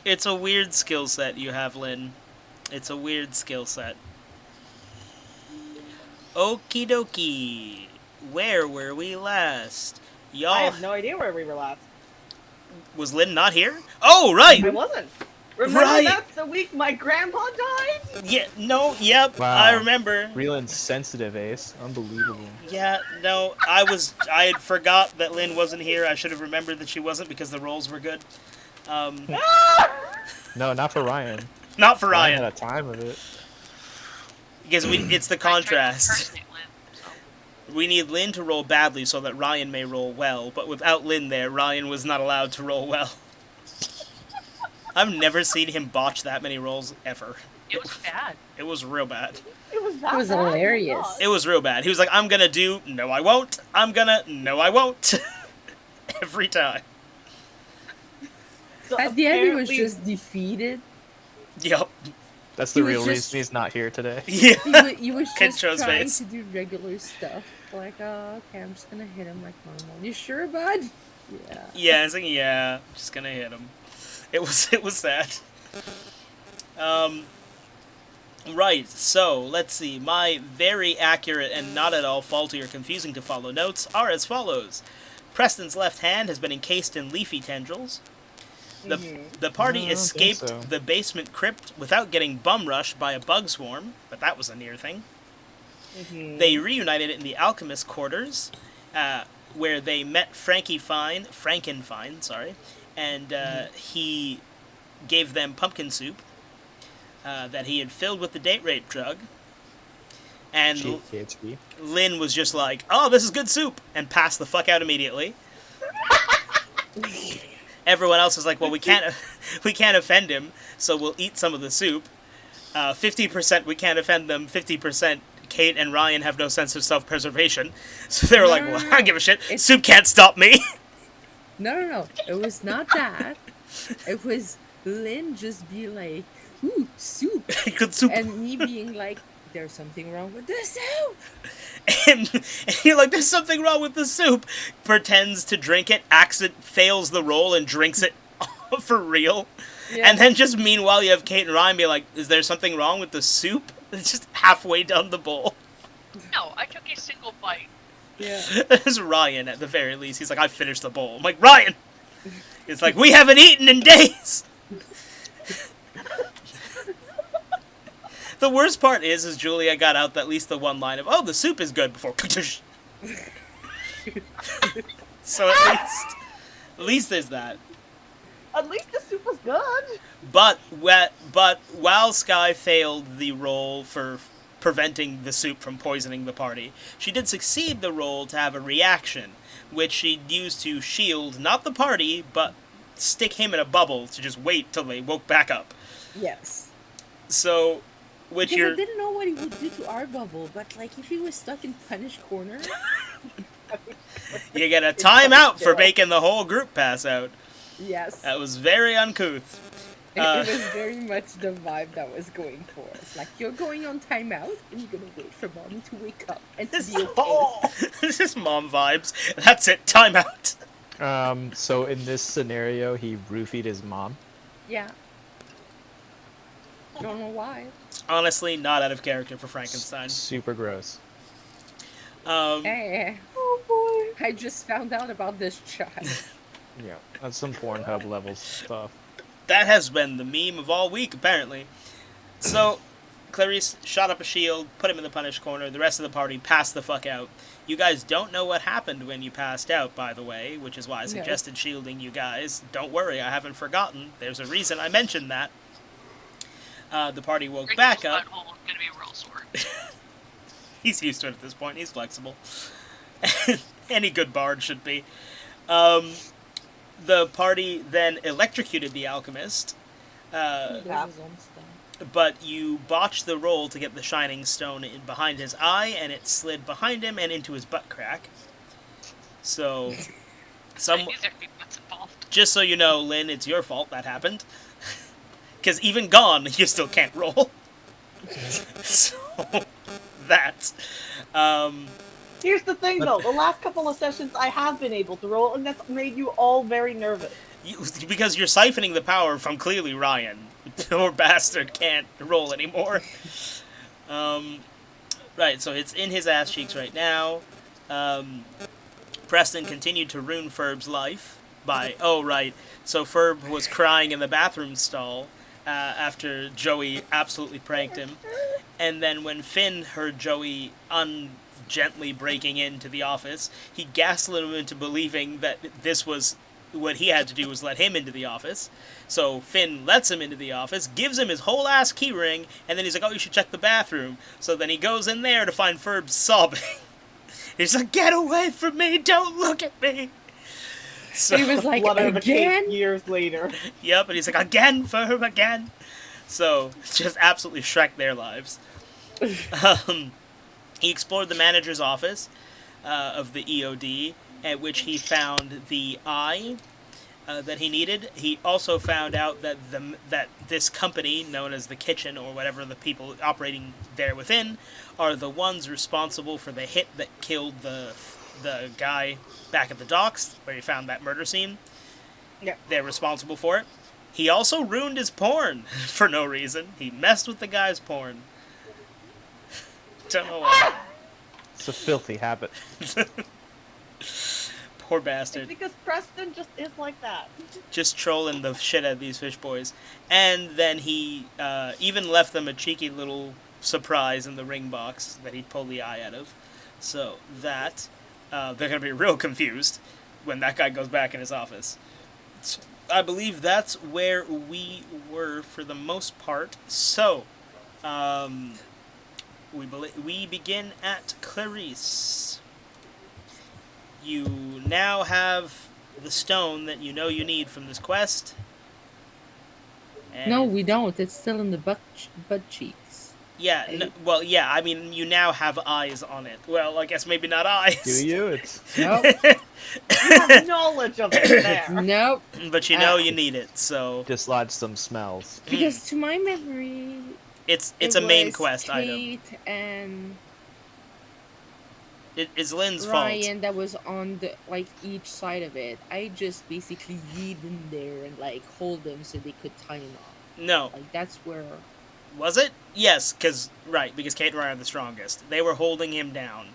It's a weird skill set you have, Lynn. It's a weird skill set. Okie dokie. Where were we last? I Y'all... have no idea where we were last. Was Lynn not here? Oh, right! I wasn't. Remember Right! that's the week my grandpa died? Yeah, no, yep, Wow. I remember. Reeland's sensitive, Ace. Unbelievable. Yeah, no, I had forgot that Lynn wasn't here. I should have remembered that she wasn't because the rolls were good. No, not for Ryan. Not for Ryan Ryan. had a time of it. Because it's the contrast. We need Lynn to roll badly so that Ryan may roll well, but without Lynn there, Ryan was not allowed to roll well. I've never seen him botch that many rolls ever. It was bad. It was real bad. It was that It was bad? hilarious. Oh my God. It was real bad. He was like, I'm gonna do, no I won't. I'm gonna, no I won't. Every time. So At the end, he was apparently- just defeated. Yep. That's the He was real just- reason he's not here today. Yeah. He was Can't just show his trying face. to do regular stuff. Like, oh, okay, I'm just gonna hit him like normal. You sure, bud? Yeah. Yeah, it's like, yeah, just gonna hit him. It was sad. Right, so, let's see. My very accurate and not at all faulty or confusing to follow notes are as follows. Preston's left hand has been encased in leafy tendrils. The party I don't think escaped so. the basement crypt without getting bum rushed by a bug swarm, but that was a near thing. They reunited in the alchemist quarters, where they met Frankenfine, sorry, and he gave them pumpkin soup that he had filled with the date rape drug. And GHB. Lynn was just like, "Oh, this is good soup," and passed the fuck out immediately. Everyone else was like, "Well, we can't offend him, so we'll eat some of the soup." 50% we can't offend them. 50% Kate and Ryan have no sense of self-preservation, so they were like, "Well, I don't give a shit. Soup can't stop me." No. It was not that. It was Lynn just be like, ooh, soup. Good soup. And me being like, there's something wrong with this soup. And you're like, "There's something wrong with the soup." Pretends to drink it, fails the roll, and drinks it for real. Yeah. And then just meanwhile, you have Kate and Ryan be like, "Is there something wrong with the soup?" It's just halfway down the bowl. No, I took a single bite. Yeah. There's Ryan at the very least. He's like, "I finished the bowl." I'm like, "Ryan!" It's like, "We haven't eaten in days!" The worst part is Julia got out at least the one line of, "Oh, the soup is good," before so at least there's that. At least the soup was good. But while Sky failed the roll for preventing the soup from poisoning the party, she did succeed the roll to have a reaction, which she'd used to shield not the party, but stick him in a bubble to just wait till they woke back up. Yes. So, which Because you're... I didn't know what he would do to our bubble, but like if he was stuck in punish corner. You get a timeout for making the whole group pass out. Yes. That was very uncouth. It was very much the vibe that was going for us. Like, you're going on timeout, and you're gonna wait for mommy to wake up and to be okay. This is mom vibes. That's it, timeout. So in this scenario, he roofied his mom. Yeah. Don't know why. Honestly, not out of character for Frankenstein. Super gross. Eh. Oh boy. I just found out about this child. Yeah, that's some Pornhub level stuff. That has been the meme of all week, apparently. So, Clarice shot up a shield, put him in the punish corner, the rest of the party passed the fuck out. You guys don't know what happened when you passed out, by the way, which is why I suggested shielding you guys. Don't worry, I haven't forgotten. There's a reason I mentioned that. The party woke back up. Butthole is gonna be real sore. He's used to it at this point. He's flexible. Any good bard should be. The party then electrocuted the alchemist, He does his own stuff. but you botched the roll to get the shining stone in behind his eye, and it slid behind him and into his butt crack. So, These are what's involved. just so you know, Lynn, it's your fault that happened. Because even gone, you still can't roll. So, that. Here's the thing, though. The last couple of sessions, I have been able to roll, and that's made you all very nervous. Because you're siphoning the power from clearly Ryan. Poor bastard can't roll anymore. Right, so it's in his ass cheeks right now. Preston continued to ruin Ferb's life by... Oh, right. So Ferb was crying in the bathroom stall after Joey absolutely pranked him. And then when Finn heard Joey ungently breaking into the office, he gaslit him into believing that this was... What he had to do was let him into the office. So Finn lets him into the office, gives him his whole ass key ring, and then he's like, oh, you should check the bathroom. So then he goes in there to find Ferb sobbing. He's like, get away from me, don't look at me. So, He was like, Blood of a again? Cake years later. yep, and he's like, again, Ferb, again. So, just absolutely Shrek their lives. He explored the manager's office of the EOD, at which he found the eye that he needed. He also found out that that this company, known as the Kitchen, or whatever the people operating there within, are the ones responsible for the hit that killed the guy back at the docks, where he found that murder scene. Yep. They're responsible for it. He also ruined his porn for no reason. He messed with the guy's porn. Don't know why. It's a filthy habit. Poor It's bastard. because Preston just is like that. Just trolling the shit out of these fish boys. And then he even left them a cheeky little surprise in the ring box that he pulled the eye out of. So that, they're going to be real confused when that guy goes back in his office. So, I believe that's where we were for the most part. So, we begin at Clarice. You now have the stone that you know you need from this quest. And No, we don't. It's still in the butt cheeks. Yeah, well, yeah, I mean, you now have eyes on it. Well, I guess maybe not eyes. Do you? It's Nope. You have knowledge of it there. Nope. But you know you need it, so... dislodge some smells. Because to my memory, It's it a main was quest item. Kate and It's Lynn's Ryan that was on the each side of it. I just basically yeet in there and hold them so they could tie him off. fault. No. That's where. Was it? Yes, because Kate and Ryan are the strongest. They were holding him down.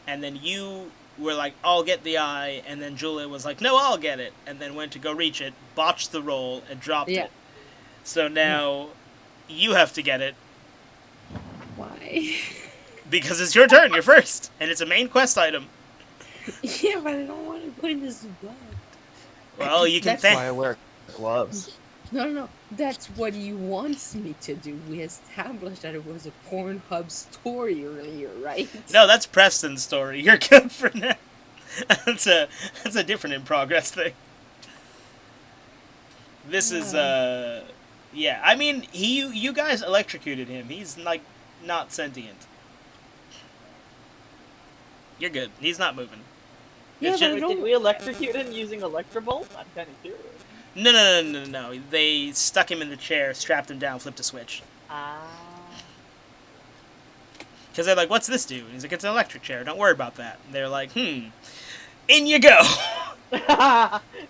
And then you were like, I'll get the eye, and then Julia was like, no, I'll get it. And then went to go reach it, botched the roll, and dropped Yeah. it. So now you have to get it, Why? because it's your turn, you're first. And it's a main quest item. Yeah, but I don't want to put in this blood. Well, you can That's That's why I thank... wear gloves. No. That's what he wants me to do. We established that it was a Pornhub story earlier, right? No, that's Preston's story. You're good for now. That's a different in progress thing. This is yeah. I mean, you guys electrocuted him. He's not sentient. You're good. He's not moving. Yeah, It's but just- I don't- Did we electrocute him using Electrobolt? I'm kind of curious. No. They stuck him in the chair, strapped him down, flipped a switch. Because they're like, what's this do? And he's like, it's an electric chair. Don't worry about that. And they're like, in you go.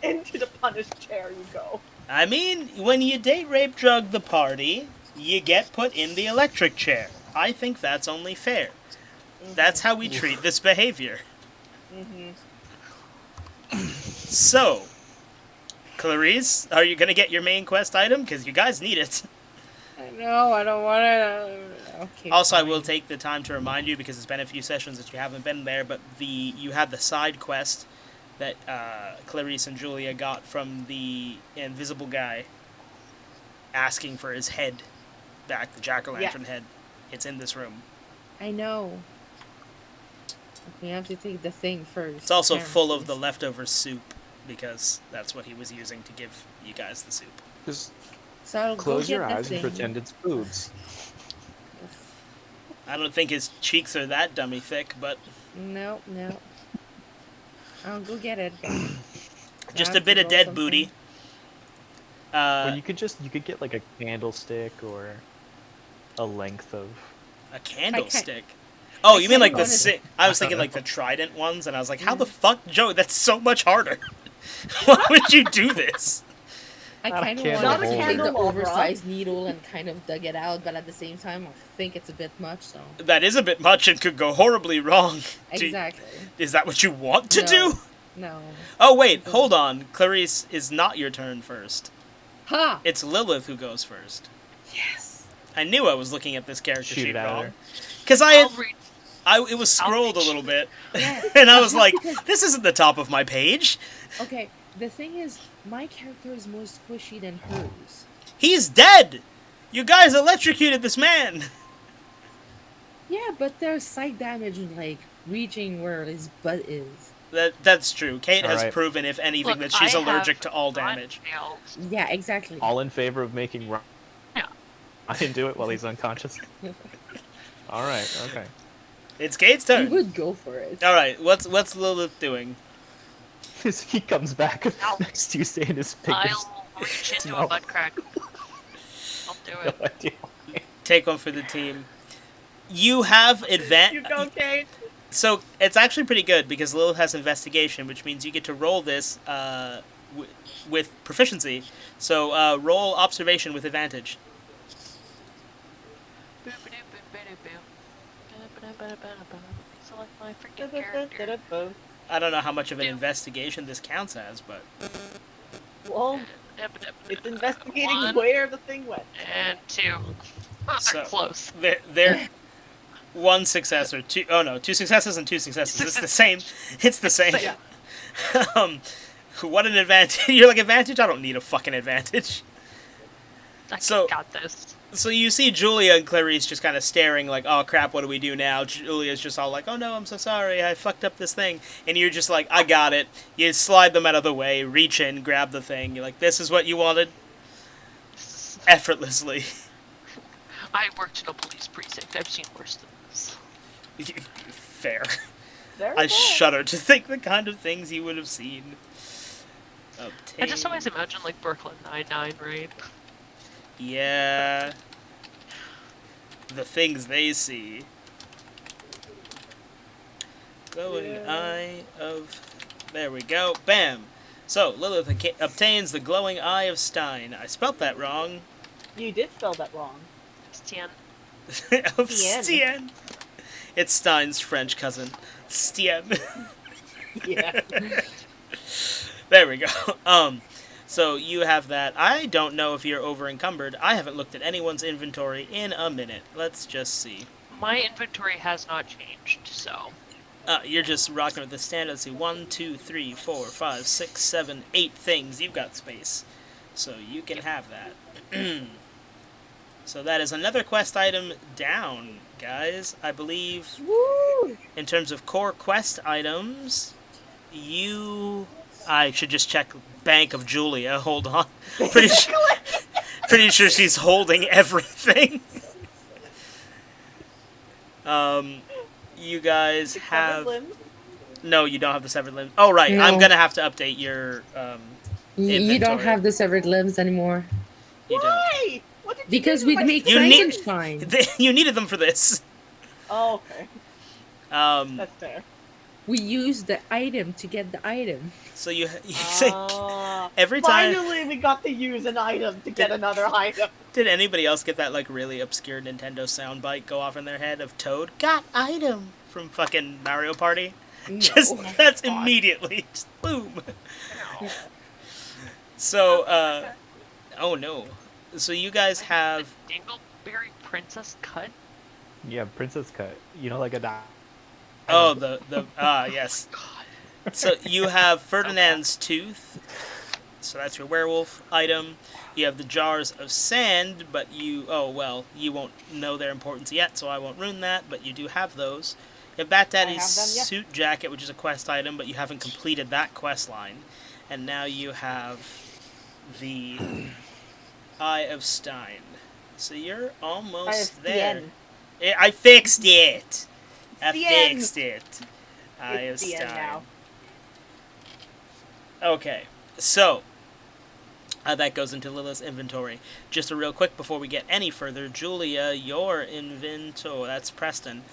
Into the punished chair you go. I mean, when you date, rape, drug the party, you get put in the electric chair. I think that's only fair. That's how we treat this behavior. So, Clarice, are you going to get your main quest item? Because you guys need it. No, I don't want to. Okay. Also, I fine. will take the time to remind you, because it's been a few sessions that you haven't been there, but you had the side quest that Clarice and Julia got from the invisible guy asking for his head back, the jack-o'-lantern head. It's in this room. I know. We have to take the thing first. It's also full of the apparently. leftover soup, because that's what he was using to give you guys the soup. Just So I'll close go your get the eyes and thing. pretend it's boobs. I don't think his cheeks are that dummy thick, but No. I'll go get it. just I a have bit to of roll dead something. booty. Or you could get like a candlestick or a length of. A candlestick. Oh, you mean like the kinda wanted- I was thinking like the trident ones, and I was like, how the fuck, Joe? That's so much harder. Why would you do this? I Not a kind of candle wanted to holder. take the Candelabra. oversized needle and kind of dug it out, but at the same time, I think it's a bit much. So That is a bit much and could go horribly wrong. exactly. Is that what you want to No. do? No. Oh, wait, hold on. Clarice, is not your turn first. Ha! It's Lilith who goes first. Yes. I knew I was looking at this character Shoot sheet it at wrong. her. Because I'll read. it was scrolled a little bit. Yeah. And I was like, this isn't the top of my page. Okay. The thing is, my character is more squishy than hers. He's dead! You guys electrocuted this man! Yeah, but there's side damage and like reaching where his butt is. That's true. Kate has Alright. proven, if anything, Look, that she's I allergic have to all not damage. failed. Yeah, exactly. All in favor of making Ryan. Yeah. I didn't do it while he's unconscious. All right. Okay. It's Kate's You turn. would go for it. Alright, what's Lilith doing? He comes back Ow. next Tuesday and his fingers. I'll reach into No. a butt crack. I'll do No it. idea. Take one for the team. You have You advantage. go, Kate. So it's actually pretty good because Lilith has investigation, which means you get to roll this with proficiency. So roll observation with advantage. Select my freaking character. I don't know how much of an investigation this counts as, but Well, it's investigating One. where the thing went. And 2. So- Close. they're one success or two. Oh no, two successes and two successes. It's the same. It's the same. Yeah. What an advantage! You're like, advantage? I don't need a fucking advantage. I So- got this. So you see Julia and Clarice just kind of staring like, oh crap, what do we do now? Julia's just all like, oh no, I'm so sorry, I fucked up this thing. And you're just like, I got it. You slide them out of the way, reach in, grab the thing. You're like, this is what you wanted? Effortlessly. I worked in a police precinct. I've seen worse than this. Fair. There I we go. shudder to think the kind of things you would have seen. I just always imagine like Brooklyn Nine-Nine, right? Yeah. The things they see. Glowing Yeah. eye of... There we go. Bam! So, Lilith obtains the glowing eye of Stein. I spelt that wrong. You did spell that wrong. Stian. Of Stien. Stien. It's Stein's French cousin. Stien. Yeah. There we go. So you have that. I don't know if you're over encumbered. I haven't looked at anyone's inventory in a minute. Let's just see. My inventory has not changed, so You're just rocking with the standard. Let's see. 1, 2, 3, 4, 5, 6, 7, 8 things. You've got space. So you can have that. So that is another quest item down, guys. I believe Woo! in terms of core quest items, I should just check Bank of Julia. Hold on. Pretty sure she's holding everything. You guys have... Severed limbs? No, you don't have the severed limbs. Oh, right. I'm No. gonna have to update your... You don't Inventory. have the severed limbs anymore. You don't. Why? What did you Because do we to my make You need- Frankenstein. You needed them for this. Oh, okay. So That's fair. We use the item to get the item. you Ah, every time... finally, we got to use an item to get another item. Did anybody else get that, like, really obscure Nintendo soundbite go off in their head of Toad? Got item! From fucking Mario Party? No. Just, that's God. immediately. Just boom. So, oh no. So you guys have... the Dingleberry Princess cut. Yeah, princess cut. You know, like a dog. Oh, yes. God. So you have Ferdinand's Tooth. So that's your werewolf item. You have the Jars of Sand, but you won't know their importance yet, so I won't ruin that, but you do have those. You have Bat Daddy's have them, yeah. Suit Jacket, which is a quest item, but you haven't completed that quest line. And now you have the Eye of Stein. So you're almost there. I fixed it! I Stien. fixed it. Eye of It's the end Stein. now. Okay, so that goes into Lilith's inventory. Just a real quick before we get any further, Julia, your inventory. That's Preston.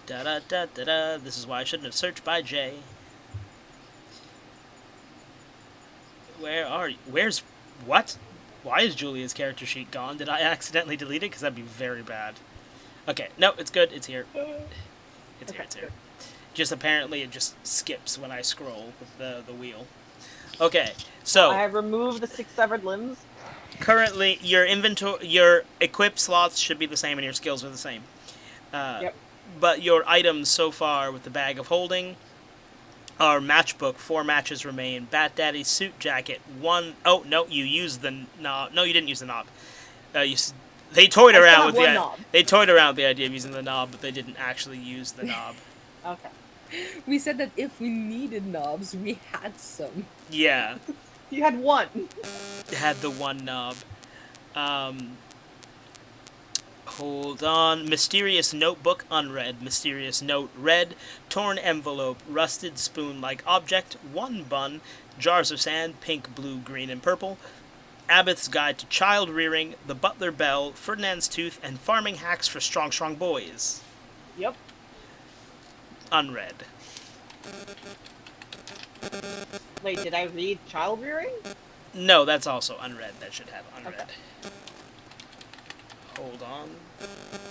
Da da da da da. This is why I shouldn't have searched by J. Where are you? Where's... What? Why is Julia's character sheet gone? Did I accidentally delete it? Because that'd be very bad. Okay, no, it's good. It's here. It's here, it's here. Just apparently it just skips when I scroll with the wheel. Okay, so... I have removed the 6 severed limbs. Currently, your equip slots should be the same and your skills are the same. Yep. But your items so far with the bag of holding are matchbook, 4 matches remain, Bat Daddy's suit jacket, 1... Oh, no, you used the knob. No, you didn't use the knob. They toyed around with they toyed around with the idea of using the knob, but they didn't actually use the knob. Okay. We said that if we needed knobs, we had some. Yeah. You had 1. Had the 1 knob. Hold on. Mysterious notebook, unread. Mysterious note, read. Torn envelope, rusted spoon-like object, 1 bun. Jars of sand, pink, blue, green, and purple. Abbot's Guide to Child Rearing, The Butler Bell, Ferdinand's Tooth, and Farming Hacks for Strong Boys. Yep. Unread. Wait, did I read child rearing? No, that's also unread. That should have unread. Okay. Hold on.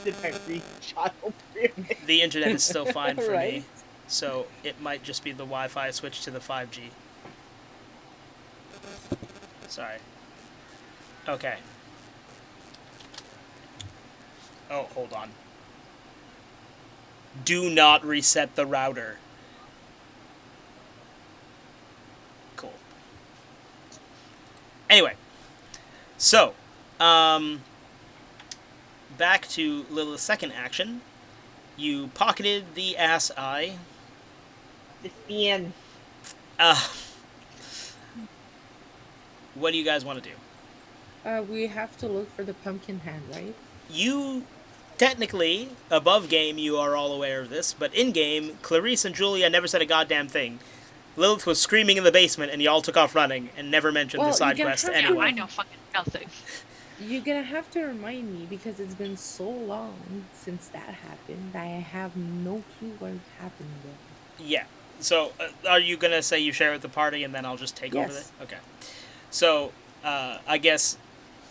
Did I read child rearing? The internet is still fine for me, Right. so it might just be the Wi-Fi switch to the 5G. Sorry. Okay. Oh, hold on. Do not reset the router. Cool. Anyway. So, back to Lilith's second action. You pocketed the ass eye. It's Ian. What do you guys want to do? We have to look for the pumpkin hand, right? You, technically, above game, you are all aware of this, but in game, Clarice and Julia never said a goddamn thing. Lilith was screaming in the basement, and y'all took off running and never mentioned the side quest to anyone. I know fucking nothing. You're gonna have to remind me because it's been so long since that happened. I have no clue what happened there. Yeah. So, are you gonna say you share with the party, and then I'll just take over Yes. this? Okay. So, I guess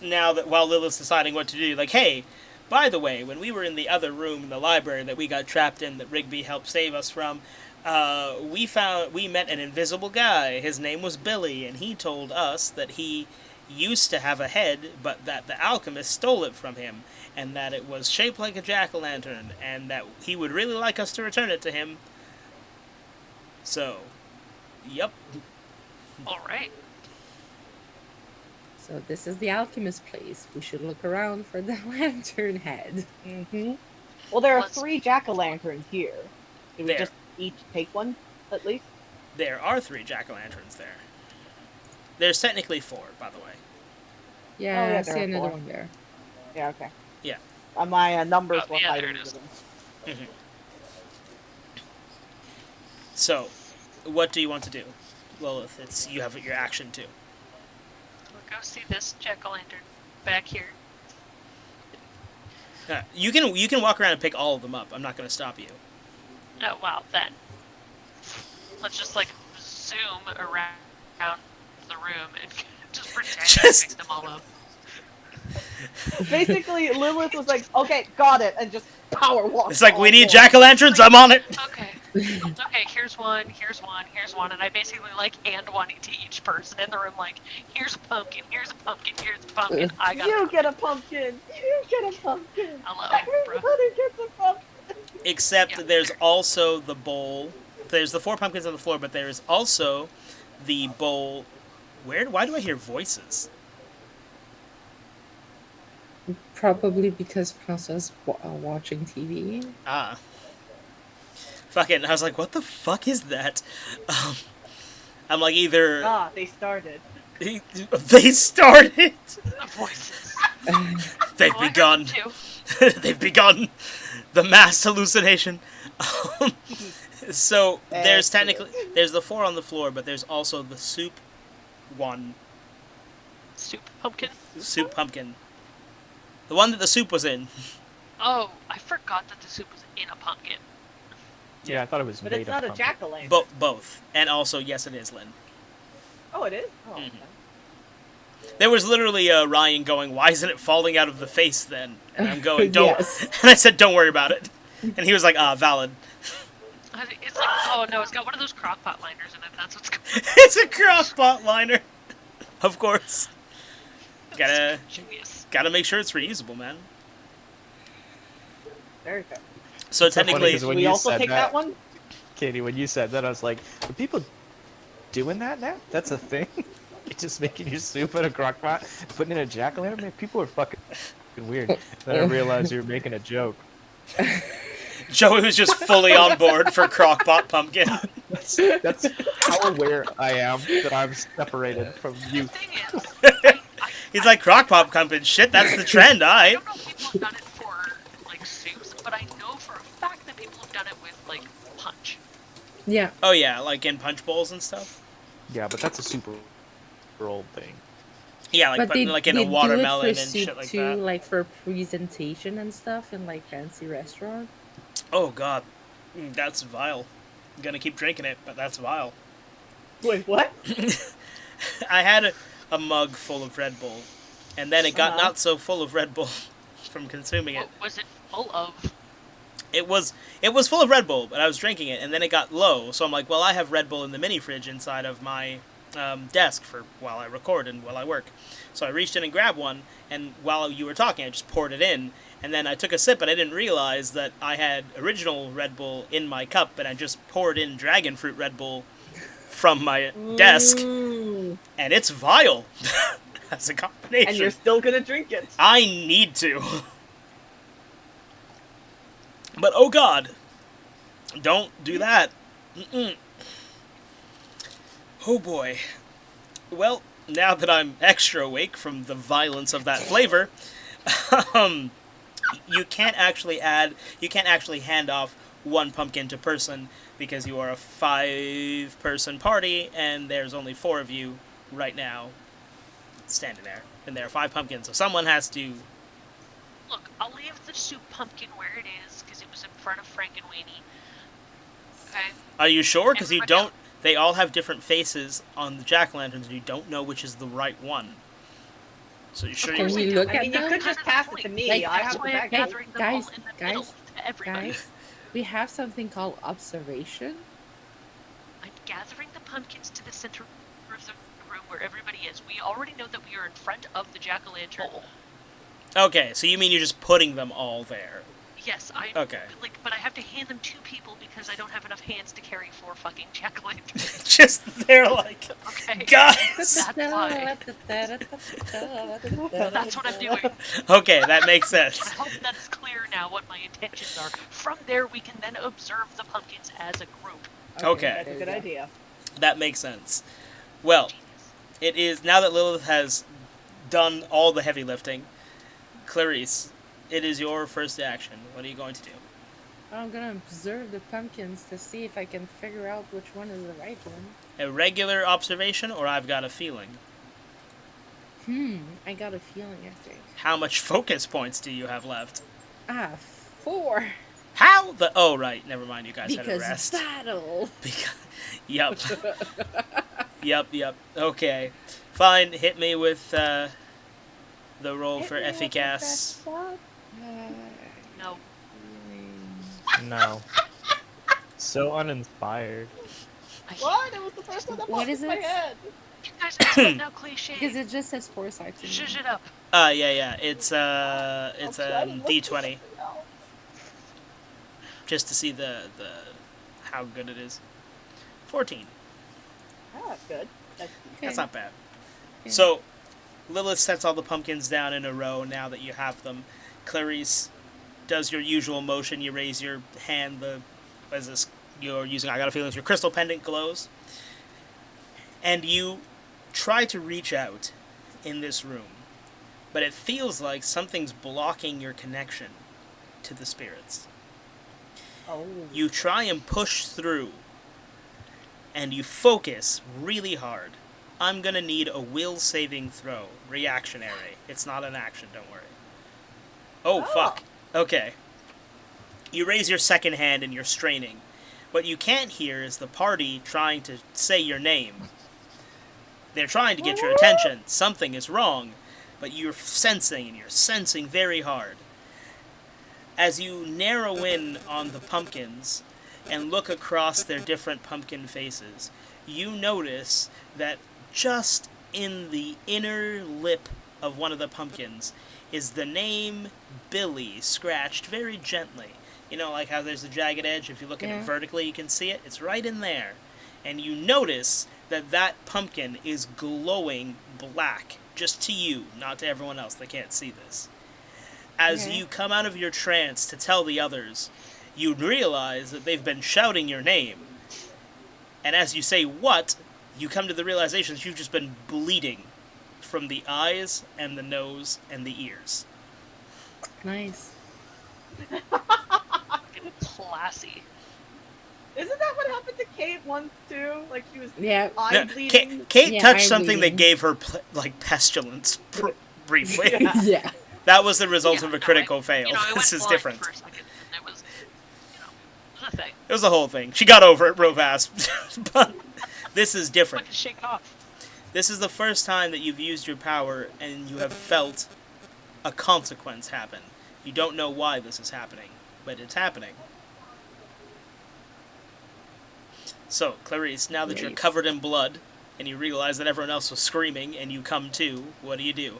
now that while Lilith's deciding what to do, like, hey, by the way, when we were in the other room in the library that we got trapped in that Rigby helped save us from, we met an invisible guy. His name was Billy, and he told us that he used to have a head, but that the alchemist stole it from him, and that it was shaped like a jack-o'-lantern, and that he would really like us to return it to him. So, yep. Alright. So this is the alchemist place. We should look around for the lantern head. Mm-hmm. Well, there are Let's- 3 jack-o'-lanterns here. Do we There. just each take one, at least? There are 3 jack-o'-lanterns there. There's technically 4, by the way. Yeah, yeah, I there see are another 4. one there. Yeah, okay. Yeah. My numbers Oh, were yeah, there hiding it is. them. Mm-hmm. So, what do you want to do, Lilith? You have your action too. We'll go see this jack-o'-lantern back here. You can walk around and pick all of them up. I'm not going to stop you. Oh, wow, then. Let's just, like, zoom around the room and just pretend Just- I picked them all up. Basically, Lilith was like, okay, got it, and just power walk. It's like, we need jack-o'-lanterns. I'm on it. Okay. Okay, here's one, and I basically, like, hand one to each person in the room, like, here's a pumpkin, here's a pumpkin, here's a pumpkin, I got You a get a pumpkin! You get a pumpkin! Hello, bro. Everybody gets a pumpkin! Except Yeah. there's also the bowl. There's the 4 pumpkins on the floor, but there is also the bowl. Why do I hear voices? Probably because Princess watching TV. Ah. Fucking, I was like, what the fuck is that? I'm like, either... Ah, they started. They started! The voices. They've Oh, I heard begun. them too. They've begun the mass hallucination. So, there's technically... There's the 4 on the floor, but there's also the soup one. Soup pumpkin? Soup pumpkin. The one that the soup was in. Oh, I forgot that the soup was in a pumpkin. Yeah, I thought it was But made it's of not a pumpkin. jack-o'-lantern. Both. And also, yes, it is, Lynn. Oh, it is? Oh, Mhm. okay. There was literally Ryan going, "Why isn't it falling out of the face then?" And I'm going, "Don't." Yes. And I said, "Don't worry about it." And he was like, "Valid." It's like, oh no, it's got one of those crockpot liners in it. That's what's going on. It's a crockpot liner. Of course. Genius. Gotta make sure it's reusable, man. Very good. So It's so funny technically, 'cause when we you also said take that one? Katie, when you said that, I was like, are people doing that now? That's a thing? Just making your soup in a crock pot, putting in a jack-o'-lantern? Man, people are fucking weird. Then I realized you were making a joke. Joey was just fully on board for crockpot pumpkin. That's how aware I am that I'm separated from The youth. thing is, He's like, crockpot pumpkin, shit, that's the trend, I I. don't know if people have done it for like soups, but I know for a fact that people have done it with like punch. Yeah. Oh yeah, like in punch bowls and stuff. Yeah, but that's a super old thing. Yeah, like But putting like in they a watermelon do and it for soup shit like too, that. like for presentation and stuff in like fancy restaurants. Oh god, that's vile. I'm gonna keep drinking it, but that's vile. Wait, what? I had a mug full of Red Bull, and then it got Uh-huh. not so full of Red Bull from consuming it. What was it full of? It was full of Red Bull, but I was drinking it, and then it got low. So I'm like, well, I have Red Bull in the mini fridge inside of my desk for while I record and while I work. So I reached in and grabbed one, and while you were talking, I just poured it in, and then I took a sip, and I didn't realize that I had original Red Bull in my cup, and I just poured in dragon fruit Red Bull from my desk, Mm. and it's vile as a combination. And you're still gonna drink it. I need to. But oh god, don't do that. Mm-mm. Oh boy. Well, now that I'm extra awake from the violence of that flavor, you can't actually hand off one pumpkin to person because you are a 5-person party and there's only 4 of you right now standing there. And there are 5 pumpkins, so someone has to... Look, I'll leave the soup pumpkin where it is because it was in front of Frank and Weenie. Okay. Are you sure? Because you Everybody don't... They all have different faces on the jack-o'-lanterns, and you don't know which is the right one. So you sure Can you're... we look I at mean, you them? could just pass it to me. Like, I That's have the why I'm bag. gathering them Guys, all in the middle to everybody. Guys, we have something called observation. I'm gathering the pumpkins to the center of the room where everybody is. We already know that we are in front of the jack-o'-lantern. Okay, so you mean you're just putting them all there. Yes, Okay. but I have to hand them to people because I don't have enough hands to carry 4 fucking jack-o'-lanterns. Just there like... Okay. Guys! That's why. That's what I'm doing. Okay, that makes sense. I hope that's clear now what my intentions are. From there, we can then observe the pumpkins as a group. Okay. That's a good idea. That makes sense. Well, Genius. it is... Now that Lilith has done all the heavy lifting, Clarice, it is your first action. What are you going to do? I'm gonna observe the pumpkins to see if I can figure out which one is the right one. A regular observation, or I've got a feeling? I got a feeling, I think. How much focus points do you have left? 4. How the... Oh, right. Never mind. You guys had a Because rest. battle. Because... Yep. Yep. Okay. Fine. Hit me with the roll for efficace. No. No. So uninspired. What? It was the first one that What popped is in my it? head. You guys are so now cliche. Because it just says foresight to me. Shush it up. Yeah. It's a D20. D20. Just to see the how good it is. 14. Oh, that's good. That's That's not bad. Yeah. So, Lilith sets all the pumpkins down in a row now that you have them. Clarice does your usual motion. You raise your hand. As this you're using, I got a feeling your crystal pendant glows. And you try to reach out in this room. But it feels like something's blocking your connection to the spirits. Oh. You try and push through. And you focus really hard. I'm gonna need a will saving throw. Reactionary. It's not an action, don't worry. Oh, fuck. Okay. You raise your second hand and you're straining. What you can't hear is the party trying to say your name. They're trying to get your attention. Something is wrong, but you're sensing very hard. As you narrow in on the pumpkins and look across their different pumpkin faces, you notice that just in the inner lip of one of the pumpkins is the name Billy scratched very gently. You know, like how there's a jagged edge, if you look at it vertically you can see it? It's right in there. And you notice that that pumpkin is glowing black, just to you, not to everyone else. They can't see this. As you come out of your trance to tell the others, you realize that they've been shouting your name. And as you say, what, you come to the realization that you've just been bleeding from the eyes and the nose and the ears. Nice. Classy. Isn't that what happened to Kate once too? Like she was Yeah. eye bleeding. Kate touched eye something bleeding. that gave her pestilence briefly. Yeah. That was the result of a no, critical fail. You know, I This went is blind different. for a second, and it was, it was a thing. It was the whole thing. She got over it real fast. But this is different. Like to shake it off. This is the first time that you've used your power and you have felt a consequence happen. You don't know why this is happening, but it's happening. So, Clarice, now that you're covered in blood, and you realize that everyone else was screaming, and you come to, what do?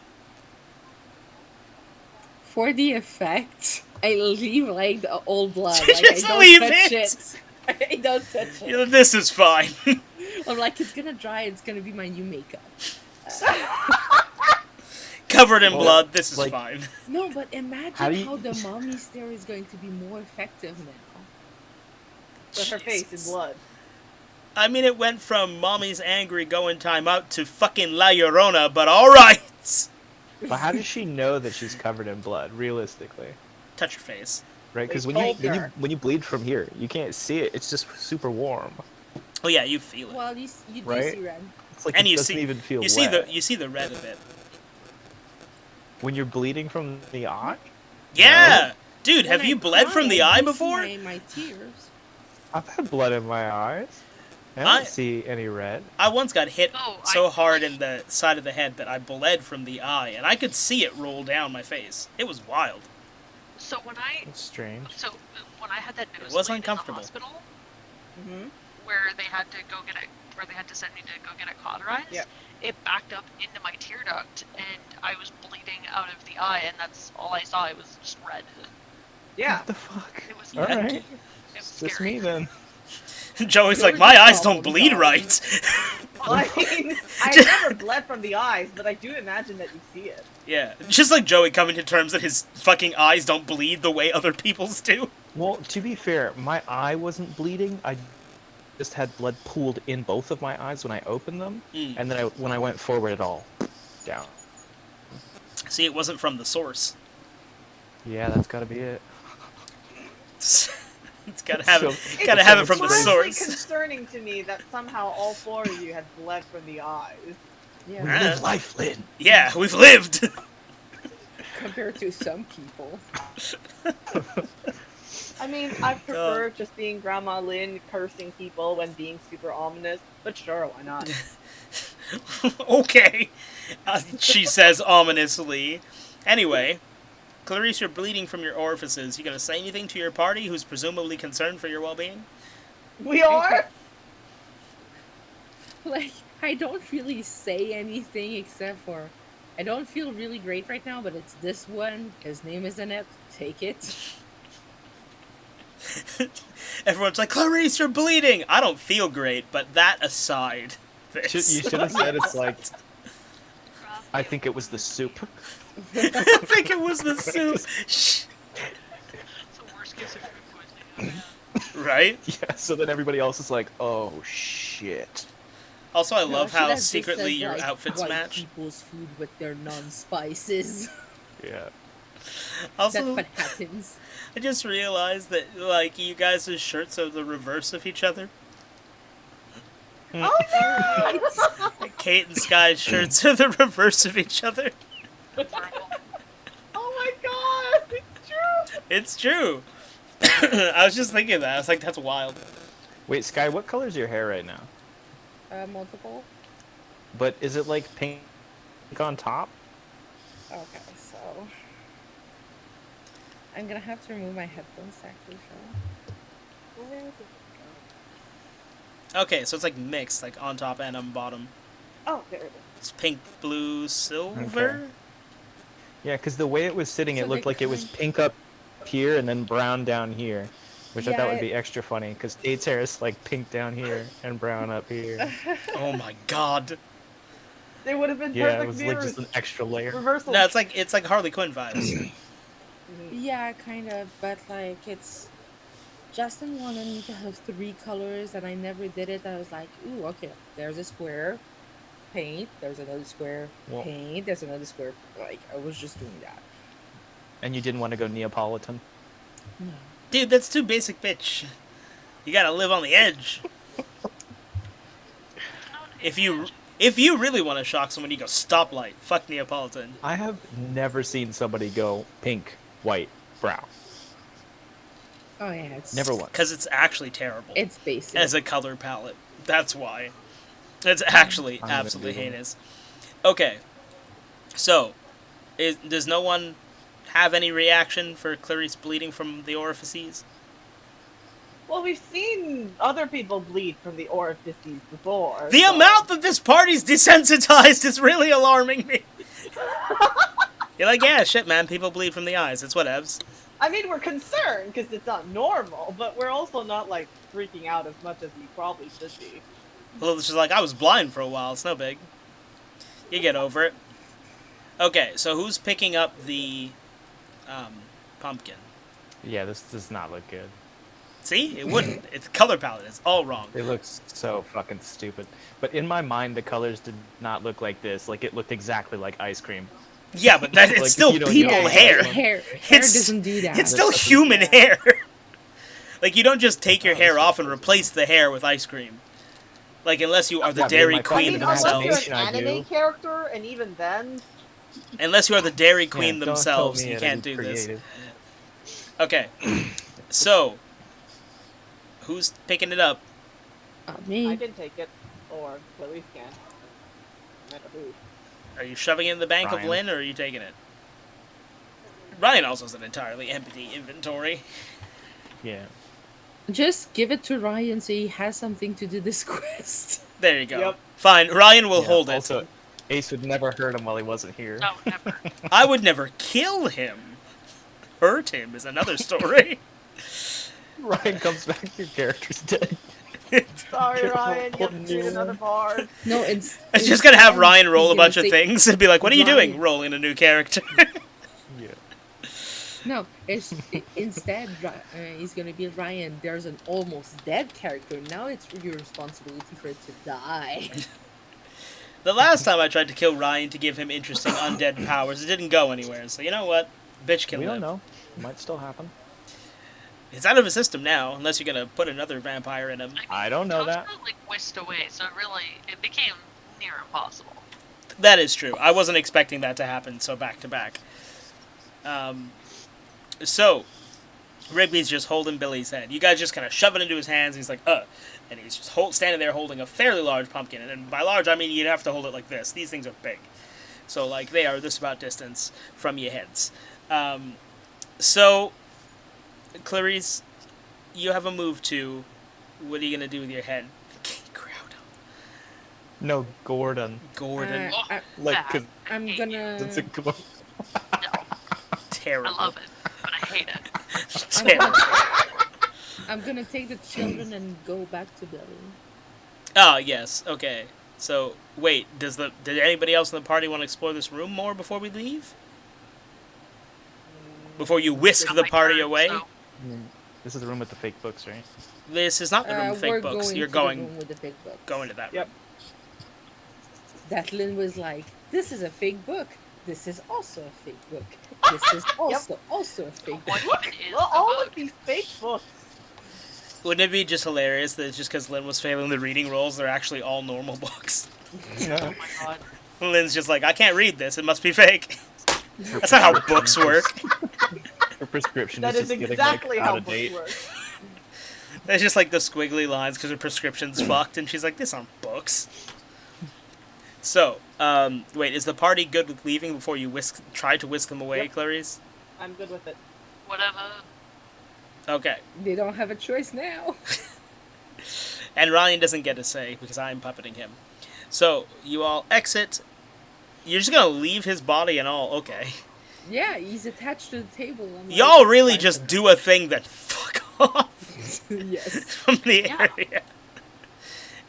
For the effect, I leave like the old blood. Just Like, I don't leave touch it. I don't touch it. You know, this is fine. I'm like, it's gonna dry. It's gonna be my new makeup. Covered in blood, this is like- fine. No, but imagine How do you- how the mommy stare is going to be more effective now. But her face in Jesus. blood. I mean, it went from Mommy's angry going time out to fucking La Llorona, but alright! But how does she know that she's covered in blood, realistically? Touch your face. Right? Because They when told her. you bleed from here, you can't see it. It's just super warm. Oh yeah, you feel it. Well, you do Right? see red. It's like And it you doesn't see, even feel you see wet. you see the red of it. When you're bleeding from the eye? Yeah! Dude, When have I you bled cry, from the I eye do see before? My tears. I've had blood in my eyes. I I- don't see any red. I once got hit Oh, so hard in the side of the head that I bled from the eye, and I could see it roll down my face. It was wild. So when I It's strange. when I had that was nosebleed in the uncomfortable. hospital, Mm-hmm. where they had to send me to go get it cauterized, Yep. it backed up into my tear duct, and I was bleeding out of the eye, and that's all I saw. It was just red. Yeah. What the fuck? It was Yeah. Alright. it was It's just scary. me then. Joey's like, Yours my is eyes don't problem bleed solved." right. Well, I mean, I never bled from the eyes, but I do imagine that you see it. Yeah, just like Joey coming to terms that his fucking eyes don't bleed the way other people's do. Well, to be fair, my eye wasn't bleeding. I just had blood pooled in both of my eyes when I opened them, Mm. and then when I went forward, it all down. See, it wasn't from the source. Yeah, that's gotta be it. It's gotta have So- it. Gotta have it from the It's source. concerning to me that somehow all four of you had bled from the eyes. Yeah. We Ah. live life, Lynn. Yeah, we've lived. Compared to some people. I mean, I prefer just being Grandma Lynn cursing people when being super ominous, but sure, why not? Okay, she says ominously. Anyway, Clarice, you're bleeding from your orifices. You gonna say anything to your party, who's presumably concerned for your well-being? We are? Like, I don't really say anything except for, I don't feel really great right now, but it's this one. His name is Annette. Take it. Everyone's like, Clarice, you're bleeding. I don't feel great, but that aside, You this. should have said it's like, I think it was the soup. I think it was the soup. Shh. It's the worst case of food poisoning I've had. Right? Yeah, so then everybody else is like, oh shit. Also, I No, love should how have just secretly said, your like, outfits white match. people's food with their non-spices. Yeah. That's Also, what happens. I just realized that, like, you guys' shirts are the reverse of each other. Oh no! Like, Kate and Sky's shirts are the reverse of each other. Oh my god! It's true! It's true. I was just thinking that. I was like, that's wild. Wait, Sky, what color's your hair right now? Multiple. but is it like pink on top? Okay, so I'm gonna have to remove my headphones actually. Okay, so it's like mixed, like on top and on bottom. Oh, there it is. It's pink, blue, silver. Okay. Yeah, because the way it was sitting, So it looked they like it was kind- pink up here and then brown down here, which I Yeah, thought would it- be extra funny, because Tate's hair is like pink down here and brown up here. Oh my god. They would have been Yeah, it perfect was like mirrors. just an extra layer. Reversal. No, it's like Harley Quinn vibes. Yeah, kind of, but like it's Justin wanted me to have 3 colors, and I never did it. I was like, ooh, okay, there's a square, paint. There's another square, Well- paint. There's another square. Like I was just doing that. And you didn't want to go Neapolitan? No. Dude, that's too basic, bitch. You gotta live on the edge. If you really want to shock someone, you go stoplight. Fuck Neapolitan. I have never seen somebody go pink, white, brown. Oh yeah, it's Never once. Because it's actually terrible It's basic. as a color palette. That's why. It's actually I'm gonna absolutely Google it. heinous. Okay. So, does no one have any reaction for Clarice bleeding from the orifices? Well, we've seen other people bleed from the orifices before. The so- amount that this party's desensitized is really alarming me. You're like, yeah, shit, man, people bleed from the eyes. It's whatevs. I mean, we're concerned because it's not normal, but we're also not like freaking out as much as we probably should be. Well, it's just like, I was blind for a while. It's no big. You get over it. Okay, so who's picking up the pumpkin? Yeah, this does not look good. See? It wouldn't. Its color palette is all wrong. It looks so fucking stupid. But in my mind, the colors did not look like this. Like, it looked exactly like ice cream. Yeah, but that, it's Like, still you don't people know. hair. Hair It's- doesn't do that. It's still That's- human yeah. hair. Like, you don't just take your Oh, hair this is off and replace the hair with ice cream. Like, unless you are the Yeah, but in Dairy my I Queen mean, fucking unless you're themselves. an imagination, I anime do. character, and even then, Unless you are the Dairy Queen Yeah, don't tell themselves, me you it can't is do this. creative. Okay. So, who's picking it up? Me. I can take it, or Chloe can. No matter who. Are you shoving it in the bank of Ryan. Lynn, or are you taking it? Ryan also has an entirely empty inventory. Yeah. Just give it to Ryan so he has something to do this quest. There you go. Yep. Fine, Ryan will Yeah, hold it. Also, Ace would never hurt him while he wasn't here. No, never. I would never kill him. Hurt him is another story. Ryan comes back, your character's dead. Sorry, Get a Ryan, you have to fucking shoot new another one. bar. No, it's. I'm just gonna have Ryan roll a he's gonna bunch of take- things and be like, "What are you doing?" Ryan- Rolling a new character. Yeah. No, instead, he's gonna be Ryan. There's an almost dead character. Now it's your responsibility for it to die. The last time I tried to kill Ryan to give him interesting undead powers, it didn't go anywhere. So you know what? Bitch can We live. don't know. It might still happen. It's out of his system now, unless you're gonna put another vampire in him. I don't know that. Like whisked away, so it became near impossible. That is true. I wasn't expecting that to happen so back to back. So, Rigby's just holding Billy's head. You guys just kind of shove it into his hands, and he's like, and he's just standing there holding a fairly large pumpkin. And by large, I mean you'd have to hold it like this. These things are big. So, like, they are this about distance from your heads. So, Clarice, you have a move to. What are you going to do with your head? Crowd. No, Gordon. Gordon. Like, Bad. 'cause I I'm hate gonna. it's a Gordon. it. No, Terrible. I love it, but I hate it. Terrible. I'm gonna take the children and go back to Billy. Oh, yes. Okay. So, wait, did anybody else in the party want to explore this room more before we leave? Before you whisk Not the my party turn, away? so- This is the room with the fake books, right? This is not the room with We're fake books. going You're to going the room with the big book. going to that Yep. room. That Lynn was like, "This is a fake book. This is also a fake book. This is also a fake book." What even is Well, the all book? of these fake books. Wouldn't it be just hilarious that just because Lynn was failing the reading rolls, they're actually all normal books? Yeah. Oh my god. Lynn's just like, I can't read this. It must be fake. That's not how books work. Her prescription That is is just getting exactly like, out how of books date. work. It's just like the squiggly lines because her prescription's fucked, and she's like, "These aren't books." So, wait, is the party good with leaving before you try to whisk them away, Yep. Clarice? I'm good with it. Whatever. Okay. They don't have a choice now. And Ryan doesn't get a say because I'm puppeting him. So, you all exit. You're just gonna leave his body and all. Okay. Yeah, he's attached to the table. I'm like, Y'all really fine. just do a thing that fuck off Yes. from the Yeah. area.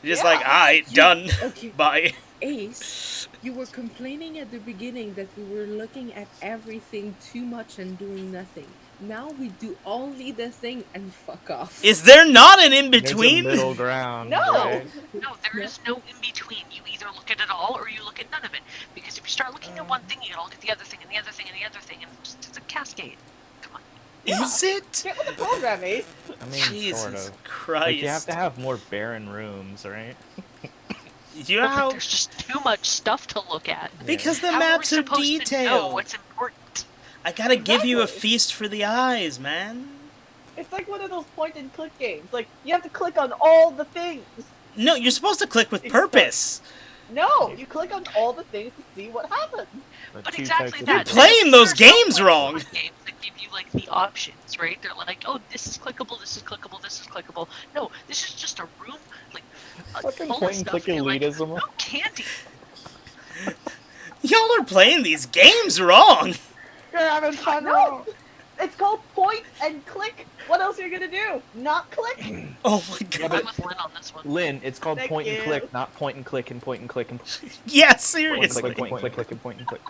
You're just Yeah. like, alright, done. Okay. Bye. Ace, you were complaining at the beginning that we were looking at everything too much and doing nothing. Now we do only the thing and fuck off. Is there not an in There's a between? middle ground. No! Right? No, there is no in between. You either look at it all or you look at none of it. Because if you start looking at one thing, you gotta look at the other thing and the other thing and the other thing, and it's a cascade. Come on. Is it? Get with the program, Ace. I mean, Jesus sort of. Christ. Like, you have to have more barren rooms, right? Do you know how? There's just too much stuff to look at. Because the How maps are are we supposed to know detailed. what's important? I gotta give you a Exactly. feast for the eyes, man. It's like one of those point-and-click games. Like, you have to click on all the things. No, you're supposed to click with purpose. No, you click on all the things to see what happens. The But two exactly types of that. people. playing those There's no, games like, wrong. board Games that give you like the options, right? They're like, oh, this is clickable, this is clickable, this is clickable. No, this is just a room, like, Fucking full of point and stuff. click And you're like, elitism. no candy. Y'all are playing these games wrong. You're having fun. No, it's called point and click. What else are you gonna do? Not click? Oh my Yeah, god. I'm with Lynn on this one. Lynn, it's called Thank point and you. click, not point and click and point and click and Yeah, point and seriously. click, point and click, click and point and click.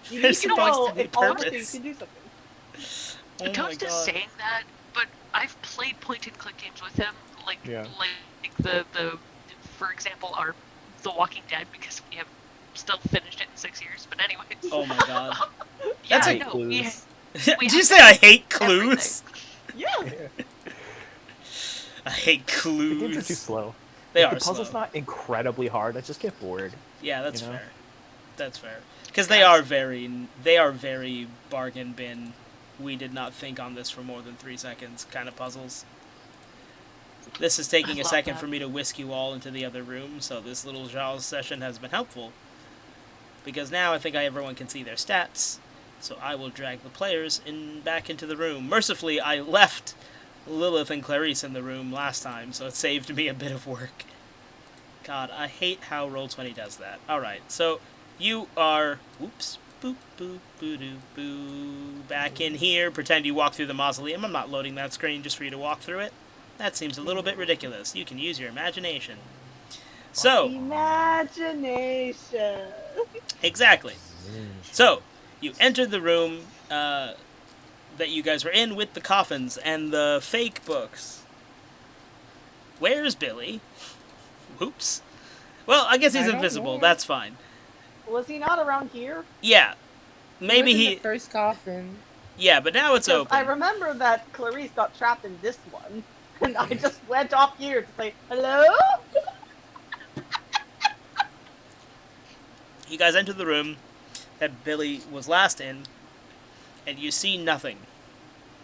You They're need to supposed know to be if all the purpose. things can do something. Oh my Toast is god. saying that, but I've played point and click games with him, like Yeah. the for example, The Walking Dead, because we have still finished it in 6 years. But anyway. Oh my god. Yeah, That's I a- know. Clues. Did We you have say to I do hate clues? Yeah. I hate The games are too clues. slow. They If are the puzzle's slow. not incredibly hard, I just get bored. Yeah, that's you know? fair. That's fair. Because they are very bargain bin. We did not think on this for more than 3 seconds kind of puzzles. This is taking I a love second that. for me to whisk you all into the other room, so this little Jaws session has been helpful. Because now I think everyone can see their stats, so I will drag the players back into the room. Mercifully, I left Lilith and Clarice in the room last time, so it saved me a bit of work. God, I hate how Roll20 does that. Alright, so you are... Oops. Boop, boop, boo, doo, boo. Back in here. Pretend you walk through the mausoleum. I'm not loading that screen just for you to walk through it. That seems a little bit ridiculous. You can use your imagination. So, Imagination. exactly. So, you entered the room that you guys were in with the coffins and the fake books. Where's Billy? Whoops. Well, I guess he's I don't invisible. know. That's fine. Was he not around here? Yeah. Maybe was in he... the first coffin. Yeah, but now it's 'Cause open. I remember that Clarice got trapped in this one, and I just went off here to say, hello? You guys enter the room that Billy was last in, and you see nothing.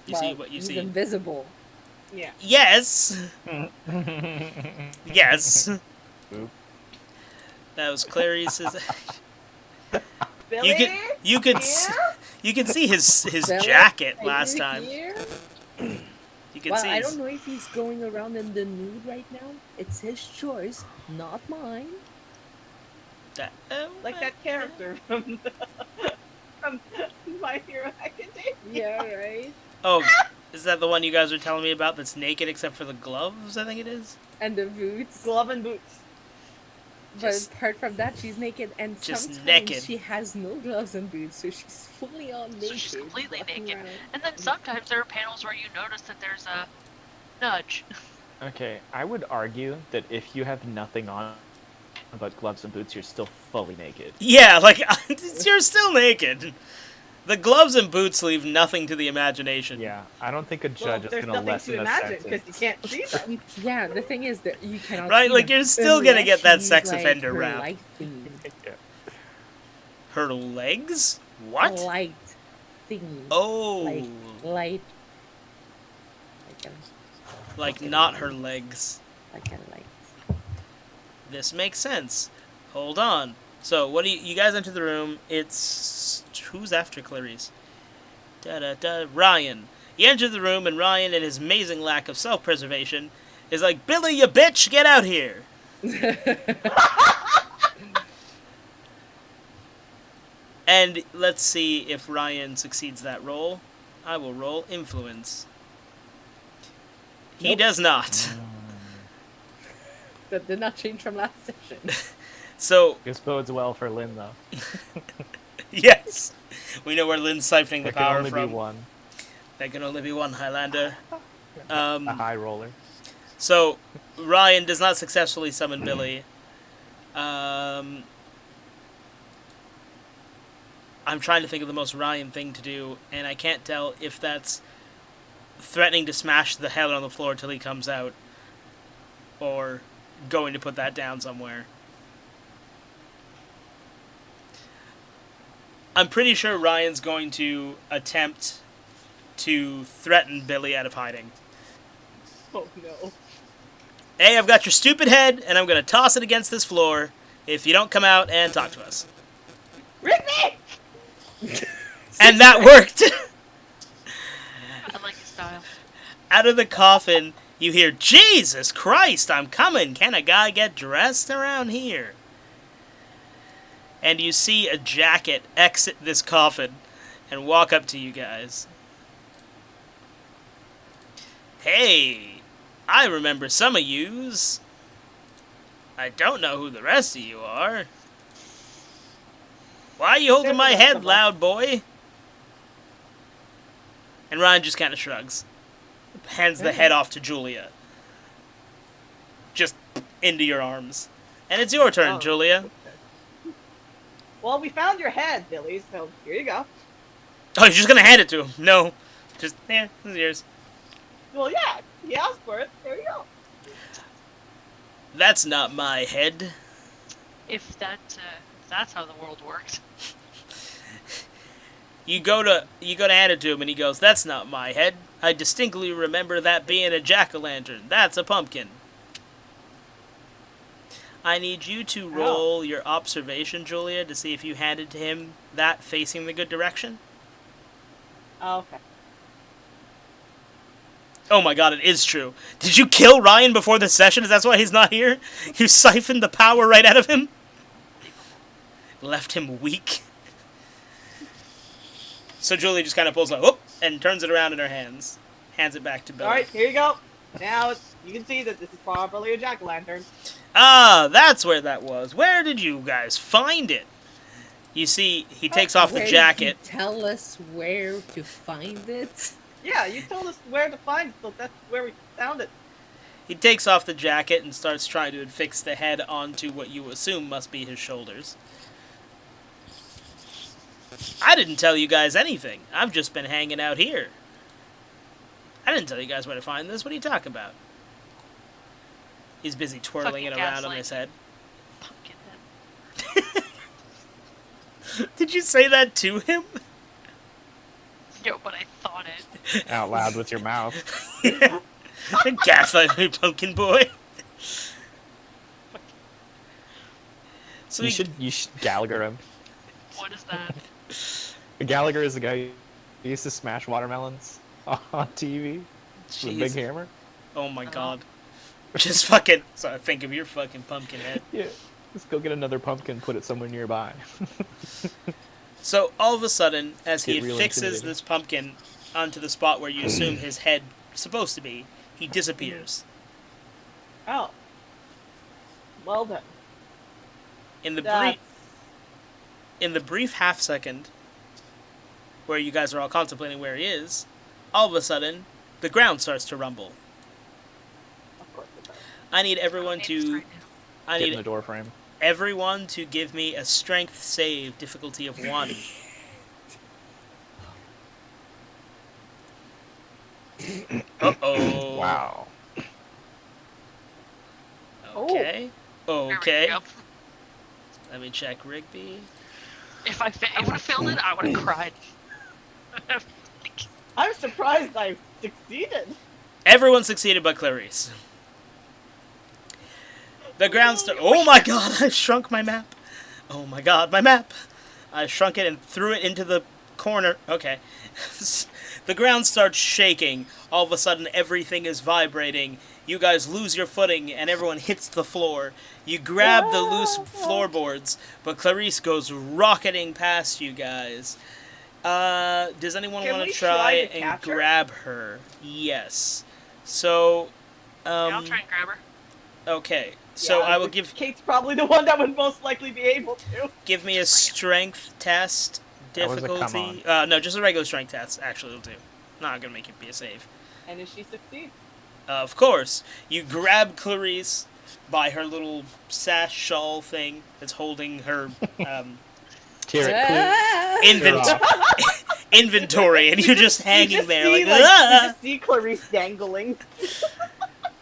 You see Well, what you he's see. invisible. Yeah. Yes. Yes. Oop. That was Clarice's. Billy? You could Here? you could see his Billy, jacket are last you time. here? You could Well, see. I His, don't know if he's going around in the nude right now. It's his choice, not mine. that, Like that character from My Hero Academia. Yeah, right. Oh, is that the one you guys were telling me about? That's naked except for the gloves. I think it is. And the boots. Glove and boots. But Just- apart from that, she's naked, and just sometimes naked. she has no gloves and boots, so she's fully on naked. So she's completely walking naked. around. And then sometimes there are panels where you notice that there's a nudge. Okay, I would argue that if you have nothing on but gloves and boots, you're still fully naked. Yeah, like you're still naked. The gloves and boots leave nothing to the imagination. Yeah, I don't think a Well, judge is there's going to nothing lessen to a imagine sentence. because you can't see them. Yeah, the thing is that you cannot. Right, see like, them you're still gonna get that unless sex she's, offender her rap. light thingy. Yeah. Her legs? What? Light thingy. Oh, Light. Like like not her legs. a light. This makes sense. Hold on. So, what do you guys enter the room? It's... Who's after Clarice? Ryan. You enter the room, and Ryan, in his amazing lack of self-preservation, is like, Billy, you bitch, get out here! And let's see if Ryan succeeds that roll. I will roll influence. He does not. That did not change from last session. So, This bodes well for Lynn, though. yes. We know where Lynn's siphoning the There can power only from. be one. There can only be one Highlander. A high roller. So, Ryan does not successfully summon Billy. I'm trying to think of the most Ryan thing to do, and I can't tell if that's threatening to smash the hell on the floor till he comes out, or going to put that down somewhere. I'm pretty sure Ryan's going to attempt to threaten Billy out of hiding. Oh no. Hey, I've got your stupid head, and I'm going to toss it against this floor if you don't come out and talk to us. Ricky! And that worked! I like his style. Out of the coffin, you hear, Jesus Christ, I'm coming! Can a guy get dressed around here? And you see a jacket exit this coffin and walk up to you guys. Hey, I remember some of yous. I don't know who the rest of you are. Why are you holding my head, loud boy? And Ryan just kind of shrugs. Hands the head off to Julia. Just into your arms. And it's your turn, Oh. Julia. Well, we found your head, Billy, so here you go. Oh, you're just gonna hand it to him. No. Just, this is yours. Well, yeah, he asked for it. There you go. That's not my head. If that's how the world works. You go to hand it to him, and he goes, "That's not my head. I distinctly remember that being a jack-o'-lantern. That's a pumpkin." I need you to roll your observation, Julia, to see if you handed to him that facing the good direction. Oh, okay. Oh my god, it is true. Did you kill Ryan before the session? Is that why he's not here? You siphoned the power right out of him? Left him weak. So Julia just kind of pulls it, whoop, and turns it around in her hands. Hands it back to Billy. Alright, here you go. Now, you can see that this is properly a jack-o'-lantern. Ah, that's where that was. Where did you guys find it? You see, he takes off the Where jacket. did you tell us where to find it? Yeah, you told us where to find it, so that's where we found it. He takes off the jacket and starts trying to affix the head onto what you assume must be his shoulders. I didn't tell you guys anything. I've just been hanging out here. I didn't tell you guys where to find this. What are you talking about? He's busy twirling it Fucking around on gaslight. his head. Pumpkin head. Did you say that to him? Yo, but I thought it. Out loud with your mouth. Yeah. Gaslight me, pumpkin boy. So You should Gallagher him. What is that? Gallagher is the guy who used to smash watermelons on TV with a big Jeez. hammer. Oh my god. Just fucking. So think of your fucking pumpkin head. Yeah. Let's go get another pumpkin, put it somewhere nearby. So all of a sudden, as he Get real affixes intimidating. this pumpkin onto the spot where you assume his head is supposed to be, he disappears. Oh. Well done. In the That's... brief half second where you guys are all contemplating where he is, all of a sudden, the ground starts to rumble. Of course it does. I need everyone Names to right now. I Get in the need door frame. everyone to give me a strength save difficulty of 1. Uh-oh. Wow. Okay. There we Okay. go. Let me check Rigby. If I would have failed it, I would have cried. I'm surprised I succeeded. Everyone succeeded but Clarice. The ground oh my god, I shrunk my map. Oh my god, my map. I shrunk it and threw it into the corner. Okay. The ground starts shaking. All of a sudden, everything is vibrating. You guys lose your footing, and everyone hits the floor. You grab the loose floorboards, but Clarice goes rocketing past you guys. Does anyone want to try and grab her? Yes. So, Yeah, I'll try and grab her. Okay. So I will give... Kate's probably the one that would most likely be able to. Give me a strength test. Difficulty. No, just a regular strength test. Actually, will do. Not gonna make it be a save. And if she succeeds? Of course. You grab Clarice by her little sash shawl thing that's holding her inventory, and you're just hanging there like, you just see Clarice dangling.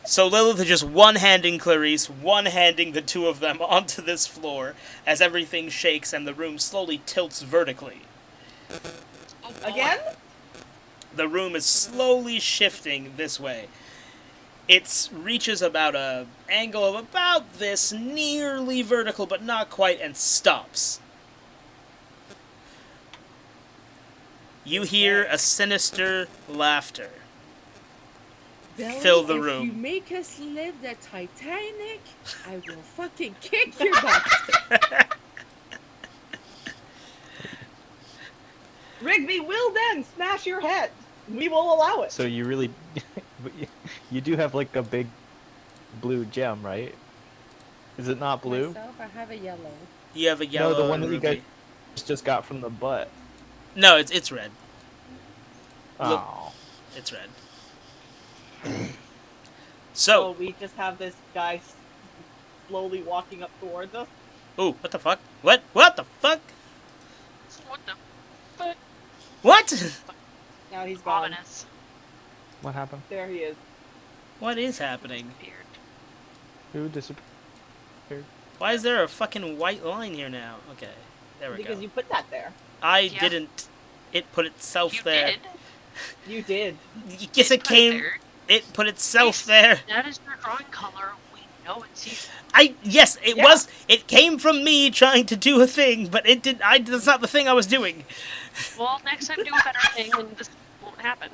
So Lilith is just one-handing Clarice, one-handing the two of them onto this floor as everything shakes and the room slowly tilts vertically. Again? The room is slowly shifting this way. It reaches about an angle of about this, nearly vertical but not quite, and stops. You hear a sinister laughter. Billy, fill the room. If you make us live the Titanic, I will fucking kick your butt. Rigby will then smash your head. We will allow it. So you really, you do have like a big blue gem, right? Is it not blue? Myself, I have a yellow. You have a yellow. No, the one that you ruby. guys just got from the butt. No, it's red. Oh. It's red. So we just have this guy slowly walking up towards us. Ooh, what the fuck? What? What the fuck? What the fuck? What? Now he's gone. Ominous. What happened? There he is. What is happening? Disappeared. Who disappeared? Why is there a fucking white line here now? Okay, there we go. Because you put that there. I didn't. It put itself You there. did? You did. Yes, it came. There. It put itself there. That is your drawing color. We know it's you. Yes, it was. It came from me trying to do a thing, but it did. That's not the thing I was doing. Well, next time do a better thing, and this won't happen.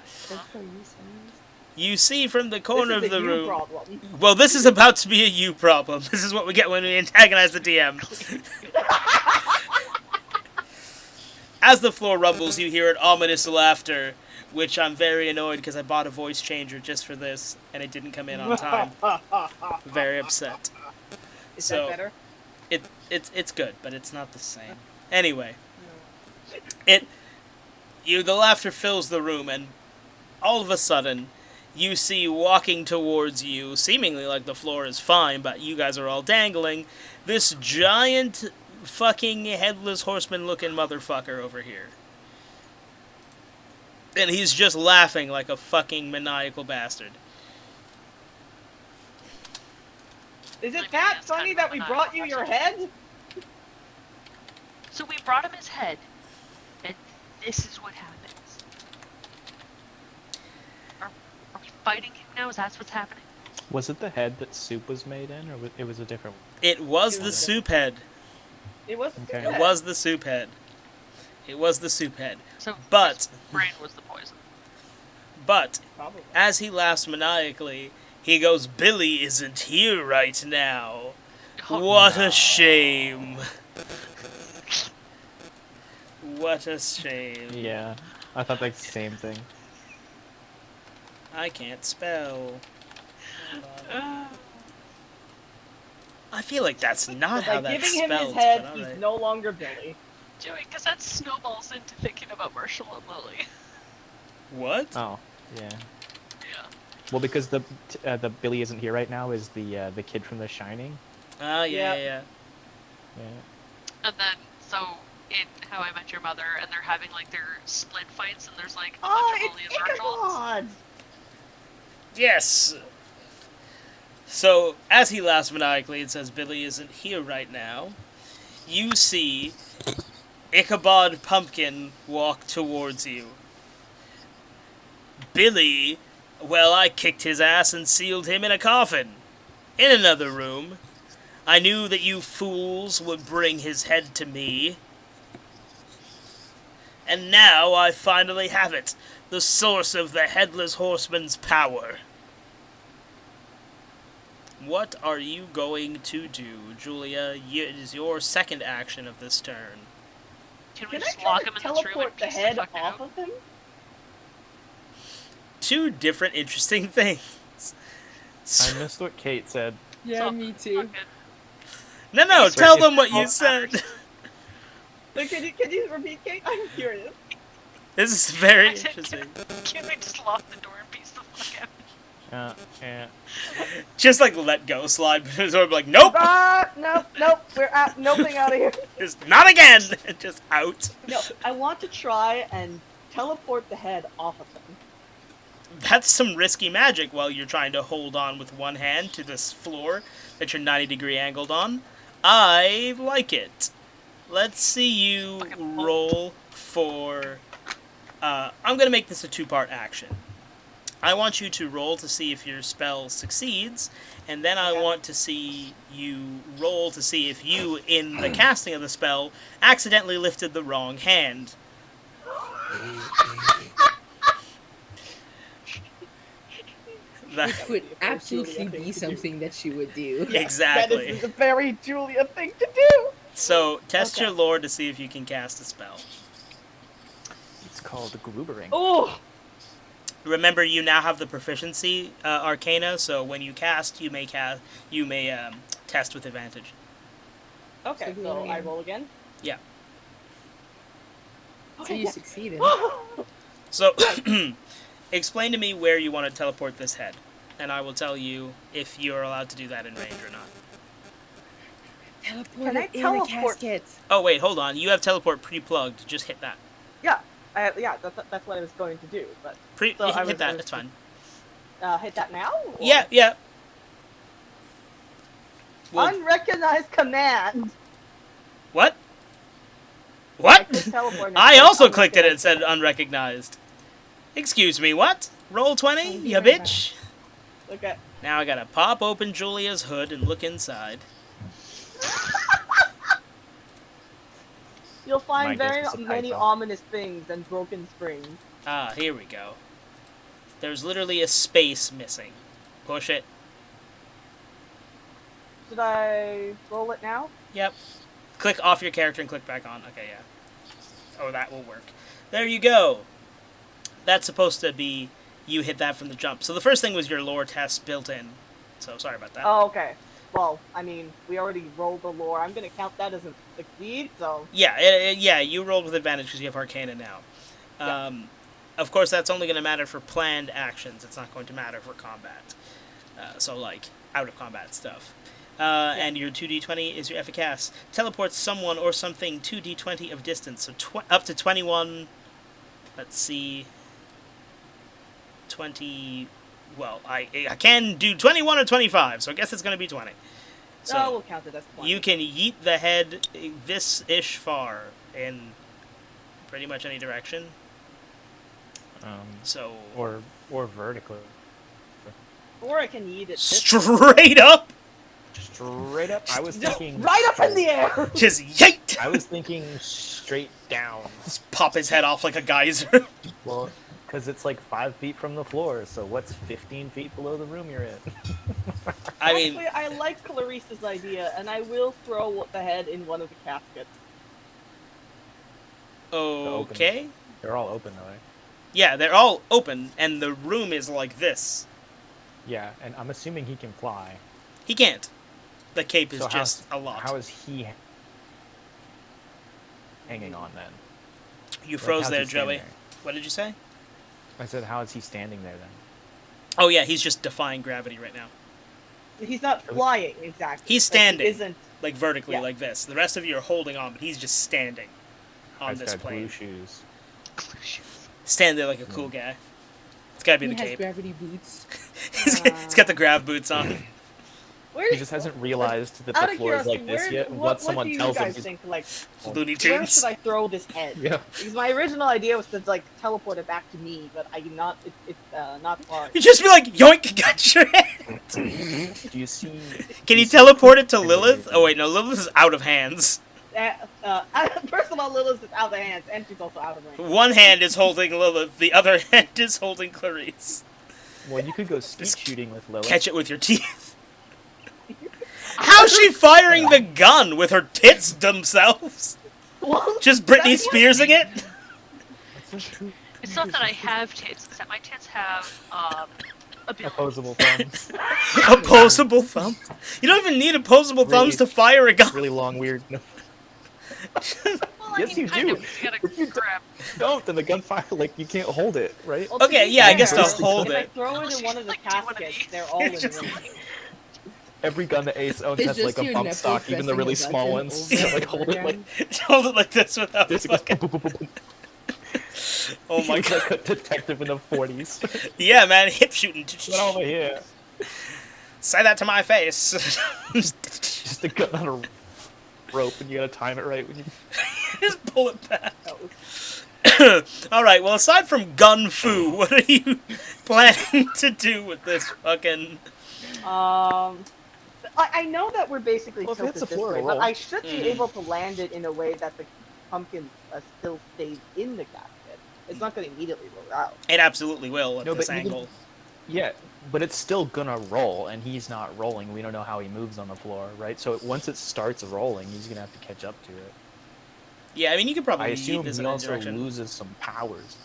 You see from the corner of the room. Problem. Well, this is about to be a you problem. This is what we get when we antagonize the DM. As the floor rumbles, you hear an ominous laughter, which I'm very annoyed because I bought a voice changer just for this, and it didn't come in on time. Very upset. Is that better? It's good, but it's not the same. Anyway, the laughter fills the room, and all of a sudden, you see walking towards you, seemingly like the floor is fine, but you guys are all dangling, this giant fucking headless horseman looking motherfucker over here. And he's just laughing like a fucking maniacal bastard. Is it that funny that we brought you your head? So we brought him his head, and this is what happens. Are we fighting him now? Is that what's happening? Was it the head that soup was made in, or it was a different one? It was the soup head. It was the Okay. soup head. It was the soup head. It was the soup head. So But his brain was the poison. But Probably. as he laughs maniacally, he goes, "Billy isn't here right now. Oh, What a shame. What a shame. Yeah, I thought that's the same thing. I can't spell." I feel like that's not how By that's giving him spelled. his head, but he's alright. no longer Billy. Joey, because that snowballs into thinking about Marshall and Lily. What? Oh, yeah. Yeah. Well, because the Billy isn't here right now is the kid from The Shining. Oh, yeah. Yeah. And then, so, in How I Met Your Mother, and they're having, like, their split fights, and there's, like, a bunch of It's Lily and Marshalls. Ichabod! Yes! So, as he laughs maniacally and says Billy isn't here right now, you see Ichabod Pumpkin walk towards you. Billy, well, I kicked his ass and sealed him in a coffin. In another room, I knew that you fools would bring his head to me. And now I finally have it, the source of the Headless Horseman's power. What are you going to do, Julia? It is your second action of this turn. Can we Can I just try lock to him in this room teleport and the piece head the fuck off out? of him? Two different interesting things. I missed what Kate said. Yeah, me too. Fuck it. No, Sorry, tell if- them what you said. Like, can you repeat, Kate? I'm curious. This is very I said, interesting. Can we just lock the door and piece the fuck out? Yeah. Just like let go, slide between the door, be like, nope, Nope, we're out, noping out of here. just not again, just out. No, I want to try and teleport the head off of him. That's some risky magic while you're trying to hold on with one hand to this floor that you're 90-degree angled on. I like it. Let's see you Fucking roll for... I'm going to make this a two-part action. I want you to roll to see if your spell succeeds, and then I want to see you roll to see if you, in the casting of the spell, accidentally lifted the wrong hand. That, Which would absolutely be something that she would do. exactly. That is a very Julia thing to do. So, test Okay. your lore to see if you can cast a spell. It's called Glubering. Oh, Remember, you now have the proficiency arcana, so when you cast, you may test with advantage. okay. So I roll again. Yeah. So Okay. you Yeah. succeeded. So, explain to me where you want to teleport this head, and I will tell you if you are allowed to do that in range or not. Teleport Can I it in a teleport? casket. Oh, wait, hold on. You have teleport pre-plugged. Just hit that. Yeah, that's what I was going to do. But So I Hit was- that. It's fine. hit that now. Or- Yeah. Well, Unrecognized command. what? I What? clicked teleport and it I said also clicked it and it unrecognized. said unrecognized. Excuse me, what? Roll 20, Thank you ya very bitch? Okay. Now I gotta pop open Julia's hood and look inside. You'll find My guess very was a many typo. ominous things and broken springs. Ah, here we go. There's literally a space missing. Push it. Should I roll it now? Yep. Click off your character and click back on. Okay, yeah. Oh, that will work. There you go. That's supposed to be... You hit that from the jump. So the first thing was your lore test built in. So sorry about that. Oh, okay. Well, I mean, we already rolled the lore. I'm gonna count that as a succeed, so... Yeah, you rolled with advantage because you have Arcana now. Yeah. Of course, that's only going to matter for planned actions. It's not going to matter for combat. So, like, out-of-combat stuff. And your 2d20 is your efficace. Teleports someone or something 2d20 of distance. So up to 21... Let's see... 20... Well, I can do 21 or 25, so I guess it's going to be 20. So... No, we'll count it as 20. You can yeet the head this-ish far in pretty much any direction. So Or vertically. Or I can eat it. straight up, Straight up. I was thinking Right up in the air! just yeet. I was thinking straight down. Just pop his head off like a geyser. Well, because it's like 5 feet from the floor, so what's 15 feet below the room you're in? I mean, Actually, I like Clarice's idea, and I will throw the head in one of the caskets. okay. They're all open though, right? Yeah, they're all open, and the room is like this. Yeah, and I'm assuming he can fly. He can't. The cape is So just a lot. How is he hanging on then? You Like, froze how's there, he standing Joey. there? What did you say? I said, how is he standing there then? Oh yeah, he's just defying gravity right now. He's not flying, exactly. He's Like, he standing. isn't... Like vertically, Yeah. like this. The rest of you are holding on, but he's just standing on He's this got plane. blue shoes. Stand there like a cool guy. It's gotta be He the has cape. gravity boots. He's got the grav boots on. Where He just hasn't realized that out the of floor is like curiosity, this yet. And what once someone do you tells him, guys he's think? Like, Looney where Tunes. should I throw this head? yeah. Because my original idea was to like teleport it back to me, but I'm not. It's not far. You just be like, yoink, got your head. Do you see? Can you teleport it to Lilith? Oh wait, no, Lilith is out of hands. First of all, Lilith is out of hands, and she's also out of range. One hand is holding Lilith, the other hand is holding Clarice. Well, you could go skeet shooting with Lilith. Catch it with your teeth. How's she firing the gun with her tits themselves? Well, Just Britney Spearsing it? It's not that I have tits, it's that my tits have ability. Opposable thumbs. Opposable thumbs? You don't even need opposable thumbs to fire a gun. Really long, weird. No. Well, I Yes, mean, you kind do. of, you gotta If you grab. Don't, then the gunfire, like, you can't hold it, right? Well, to Okay, be yeah, I fair, guess to hold if I it. throw it Unless in you one of the like do one of caskets, these. they're all in Just- range. Every gun that Ace owns It's has, just like, a your bump nipple stock, even the pressing really a small button ones. over So, like, hold it, like, Hold it like this without this, it goes fucking... boom, boom, boom, boom, boom. Oh my He's god. like a detective in the 40s. Yeah, man, hip shooting. Get over here. Say that to my face. Just a gun on a rope, and you gotta time it right when you... Just pull it back. That was- Alright, well, aside from gun fu, what are you planning to do with this fucking... I know that we're basically Well, if tilted it's a this floor way, roll. but I should be Mhm. able to land it in a way that the pumpkin still stays in the casket. It's not going to immediately roll out. It absolutely will at No, this but even- angle. Yeah, but it's still gonna roll, and he's not rolling. We don't know how he moves on the floor, right? So once it starts rolling, he's gonna have to catch up to it. Yeah, I mean, you could probably I eat assume this he in a also direction. loses some powers.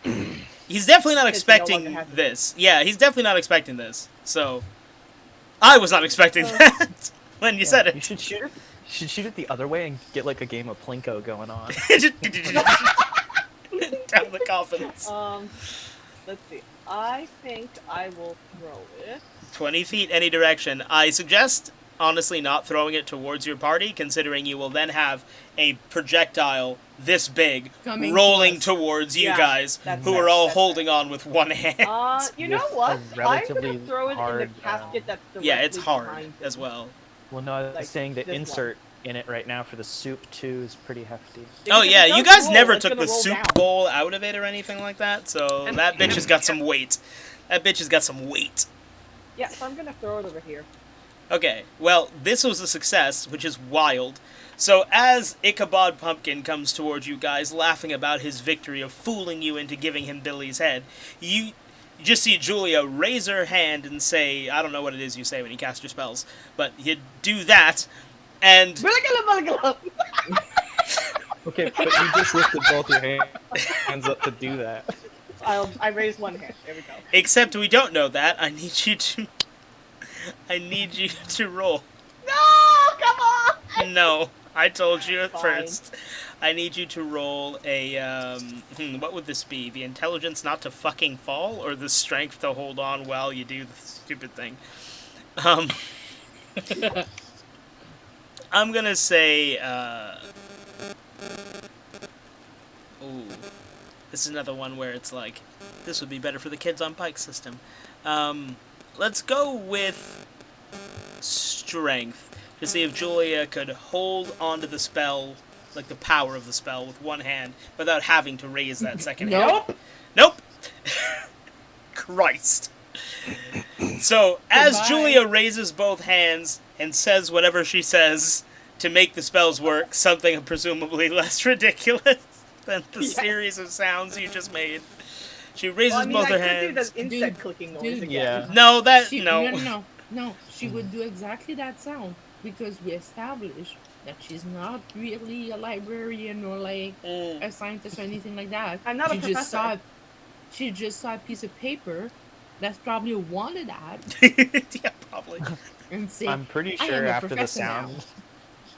He's definitely not Because he no expecting longer has it. this. Yeah, he's definitely not expecting this. So, I was not expecting that when you said You it. should shoot it. You should shoot it the other way and get like a game of Plinko going on. Just down the coffins. Let's see. I think I will throw it. 20 feet any direction. I suggest, honestly, not throwing it towards your party, considering you will then have a projectile this big Coming rolling to us. towards you Yeah, guys, that's who fair, are all that's holding on with one hand. You know With what? a I'm relatively going to throw it in hard, the casket that's directly Yeah, it's hard behind as him. well. Well, no, I was Like, saying the this one. insert in it right now for the soup too is pretty hefty. Because Oh if yeah, it you does guys roll, never it's took gonna the roll soup down. bowl out of it or anything like that, so And- that bitch has got some weight. That bitch has got some weight. Yeah, so I'm going to throw it over here. Okay, well, this was a success, which is wild. So as Ichabod Pumpkin comes towards you guys, laughing about his victory of fooling you into giving him Billy's head, you just see Julia raise her hand and say, I don't know what it is you say when you cast your spells, but you do that, and... Okay, but you just lifted both your hands up to do that. I raised one hand. There we go. Except we don't know that. I need you to roll. No! Come on! No, I told you at Fine. first. I need you to roll a, what would this be? The intelligence not to fucking fall, or the strength to hold on while you do the stupid thing? I'm gonna say, ooh, this is another one where it's like, this would be better for the kids on bike system. Let's go with strength, to see if Julia could hold onto the spell, like the power of the spell, with one hand, without having to raise that second hand. Nope. Nope! Christ. So, as Goodbye. Julia raises both hands and says whatever she says to make the spells work, something presumably less ridiculous than the Yes. series of sounds you just made. She raises Well, I mean, both I her could hands. do the insect Dude, clicking noise dude. again. Yeah. No, that, She, no. no. She would do exactly that sound because we established that she's not really a librarian or like Mm. a scientist or anything like that. I'm not a She professor. she just saw a piece of paper that's probably wanted at Yeah, probably. and say, I'm pretty I am sure a after the professor now. sound,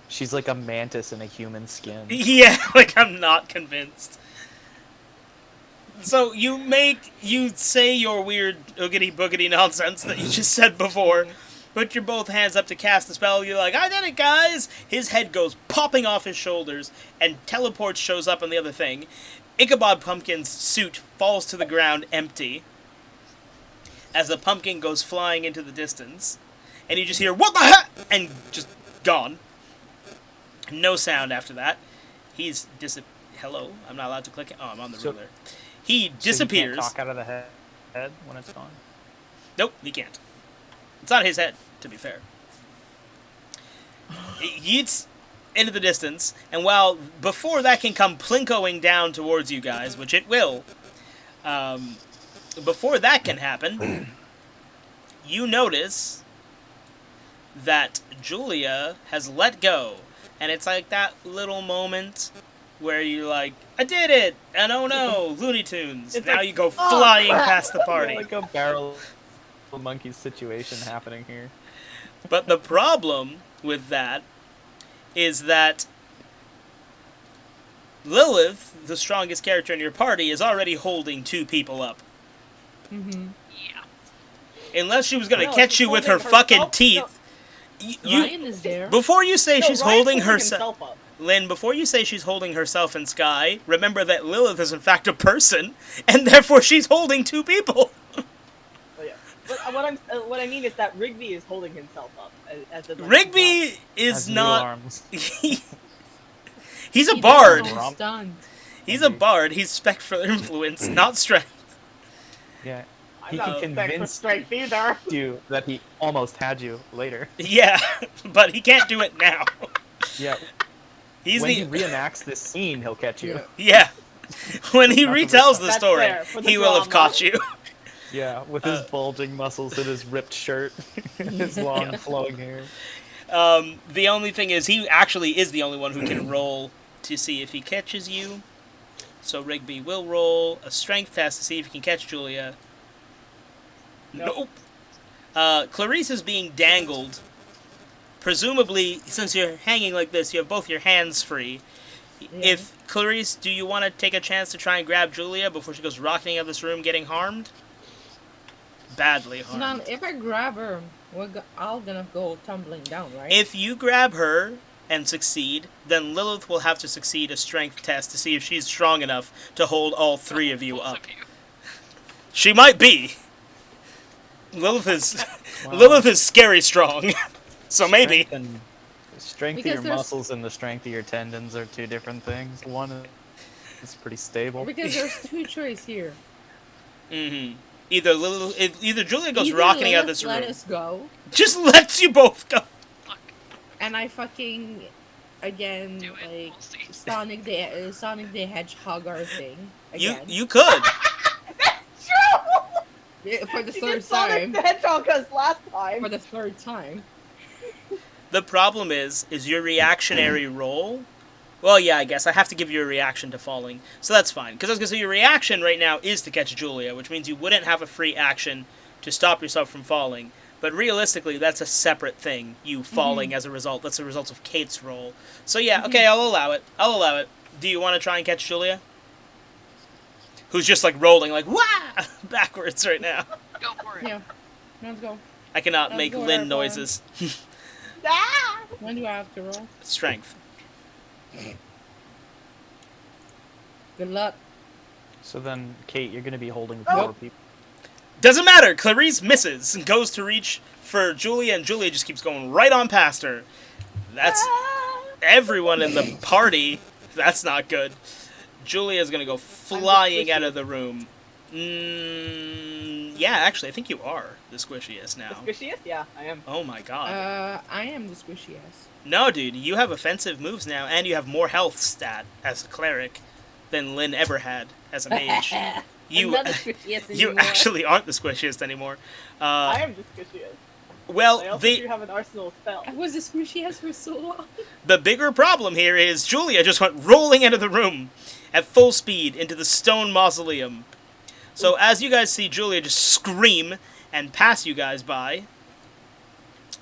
she's like a mantis in a human skin. Yeah, like I'm not convinced. So you say your weird oogity boogity nonsense that you just said before. Put your both hands up to cast the spell. You're like, I did it, guys! His head goes popping off his shoulders, and teleport shows up on the other thing. Ichabod Pumpkin's suit falls to the ground empty as the pumpkin goes flying into the distance. and you just hear, "What the heck?" and just gone. No sound after that. He's Hello? I'm not allowed to click it. Oh, I'm on the ruler. He disappears. So you can't talk out of the head when it's gone? Nope, he can't. It's not his head, to be fair. It yeets into the distance, and while before that can come plinkoing down towards you guys, which it will, before that can happen, you notice that Julia has let go, and it's like that little moment where you're like, I did it! And oh no, Looney Tunes. It's now like, you go oh, flying crap. past the party. Like a barrel monkey situation happening here. But the problem with that is that Lilith, the strongest character in your party, is already holding 2 people up. Mm-hmm. Yeah. Unless she was going to No, catch she's you with her holding fucking herself. teeth. Ryan is there. Before you say she's Ryan's holding herself... himself up. Lynn, before you say she's holding herself in Sky, remember that Lilith is in fact a person, and therefore she's holding 2 people. Oh, yeah. But what I mean is that Rigby is holding himself up. As a, like, Rigby is Has new not... arms. He's a He bard. doesn't have stunned. He's a bard. He's spectral influence, not strength. Yeah. I'm He not can expect for convince strength either. you that he almost had you later. Yeah, but he can't do it now. Yeah. He's when the... he reenacts this scene, he'll catch you. Yeah. When he Not the retells the That's story, fair, for the he will have drama. caught you. Yeah, with his bulging muscles and his ripped shirt, and his long flowing hair. The only thing is, he actually is the only one who can roll to see if he catches you. So Rigby will roll a strength test to see if he can catch Julia. Nope. Clarice is being dangled. Presumably, since you're hanging like this, you have both your hands free. Yeah. If Clarice, do you want to take a chance to try and grab Julia before she goes rocketing out of this room getting harmed? Badly harmed. Now, if I grab her, we're all gonna go tumbling down, right? If you grab her and succeed, then Lilith will have to succeed a strength test to see if she's strong enough to hold all 3 of you Both up. of you. She might be. Lilith is Wow. Lilith is scary strong. So maybe. Strength of Because your there's- muscles and the strength of your tendons are 2 different things. One is pretty stable. Because there's 2 choices here. Mm-hmm. Either Julia goes Either rocketing out of Lilith this let room. us go, Just lets you both go. Look, and I fucking again do it. like We'll see. Sonic the Hedgehog our thing again. You could. Yeah, for the She 3rd did Sonic time. the Hedgehog last time. For the 3rd time. The problem is your reactionary roll. Well, yeah, I guess I have to give you a reaction to falling, so that's fine. Because I was gonna say your reaction right now is to catch Julia, which means you wouldn't have a free action to stop yourself from falling. But realistically, that's a separate thing. You falling as a result. That's a result of Kate's roll. So yeah, okay, I'll allow it. Do you want to try and catch Julia? Who's just like rolling like wah backwards right now. Go for it. Yeah. Let's go. I cannot Let's make go, Lynn Airborne. noises. Ah! When do I have to roll? Strength. Good luck. So then, Kate, you're going to be holding Oh. 4 people. Doesn't matter. Clarice misses and goes to reach for Julia, and Julia just keeps going right on past her. That's Ah! everyone in the party. That's not good. Julia's gonna go flying out of the room. Yeah, actually, I think you are the squishiest now. The squishiest? Yeah, I am. Oh my god. I am the squishiest. No, dude, you have offensive moves now, and you have more health stat as a cleric than Lynn ever had as a mage. I'm not the squishiest You anymore. actually aren't the squishiest anymore. I am the squishiest. I Well, also do have an arsenal of spells. I was the squishiest for so long. the bigger problem here is Julia just went rolling out of the room at full speed into the stone mausoleum. So as you guys see Julia just scream and pass you guys by,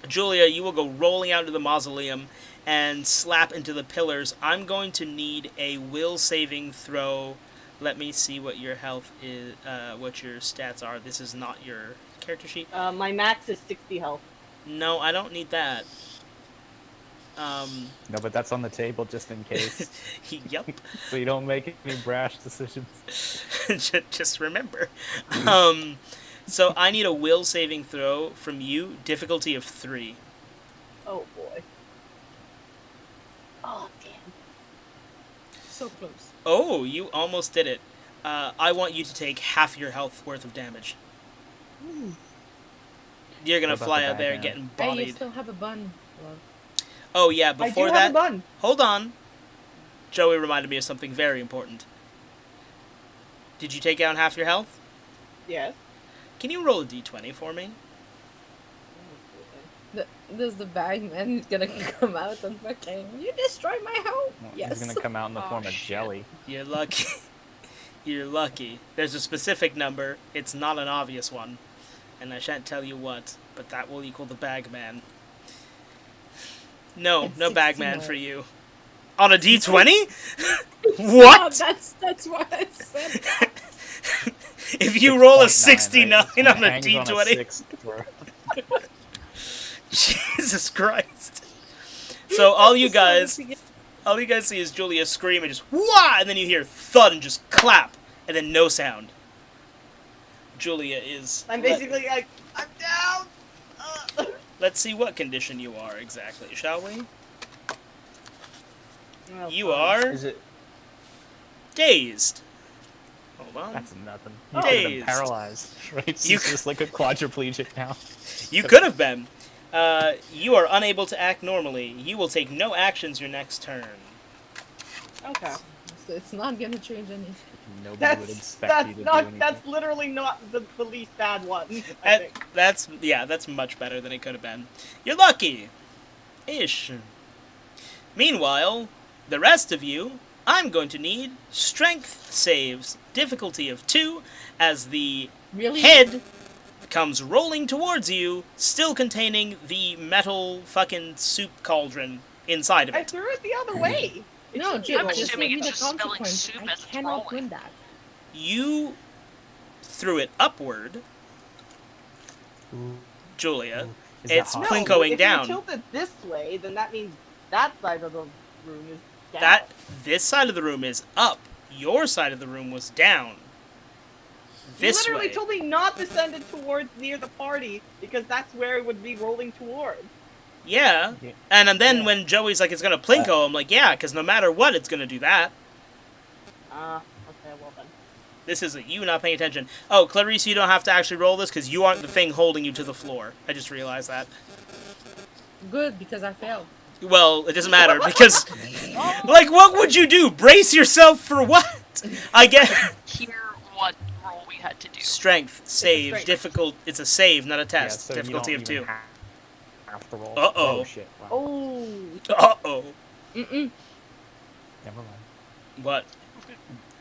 Julia, you will go rolling out of the mausoleum and slap into the pillars. I'm going to need a will saving throw. Let me see what your health is, what your stats are. This is not your character sheet. My max is 60 health. No, I don't need that. No, but that's on the table just in case. Yep. So you don't make any brash decisions. Just remember. So I need a will saving throw from you, difficulty of 3. Oh boy. Oh damn. So close. Oh, you almost did it. I want you to take half your health worth of damage. You're gonna What about fly the out there bag, getting Hey, you bodied. still have a bun. Love. Oh yeah, I do before have that, a bun. hold on. Joey reminded me of something very important. Did you take down half your health? Yes. Can you roll a d20 for me? There's the bagman who's gonna come out and fucking, you destroyed my home. Well, Yes. He's gonna come out in the Oh, form of shit. jelly. You're lucky. You're lucky. There's a specific number. It's not an obvious one. And I shan't tell you what, but that will equal the bagman. No, It's no 69. bagman for you. On a d20? What? That's what I said. If you roll a 6.9, 69 right? It on a hangs on a d20. 6 throw. Jesus Christ. So all you guys see is Julia scream and just wah, and then you hear thud and just clap, and then no sound. Julia is. I'm basically like, I'm down. Let's see what condition you are exactly, shall we? Oh, You fine. are Is it? dazed. Hold on. That's nothing. Oh. You could have been Dazed. paralyzed. Right? So You he's just like a quadriplegic now. You could have been. You are unable to act normally. You will take no actions your next turn. Okay. So it's not gonna change anything. Nobody would expect you to do anything. That's literally not the least bad one. I think. That's much better than it could have been. You're lucky. Ish. Meanwhile, the rest of you, I'm going to need strength saves, difficulty of 2, as the Really? head comes rolling towards you, still containing the metal fucking soup cauldron inside of I it. threw it the other way. It No, should be Jim, I'm rolled. just assuming give me it's the just spilling consequence. soup I as it's cannot rolling. win that. You threw it upward, Julia. Is It's that No, hot? plinkoing if down. you tilt it this way, then that means that side of the room is down. This side of the room is up. Your side of the room was down. You This literally way. told me not to send it towards near the party because that's where it would be rolling towards. Yeah. Yeah. And then Yeah. when Joey's like, it's gonna plinko, I'm like, yeah, because no matter what, it's gonna do that. Okay, well then. This isn't you not paying attention. Oh, Clarice, you don't have to actually roll this because you aren't the thing holding you to the floor. I just realized that. Good, because I failed. Well, it doesn't matter because, like, what would you do? Brace yourself for what? I get Hear what roll we had to do. strength save strength. difficult. It's a save, not a Yeah, test. so you Difficulty don't of even 2. have to roll. Uh-oh. Oh shit! Wow. Oh. Uh-oh. Mm-mm. Never mind. What?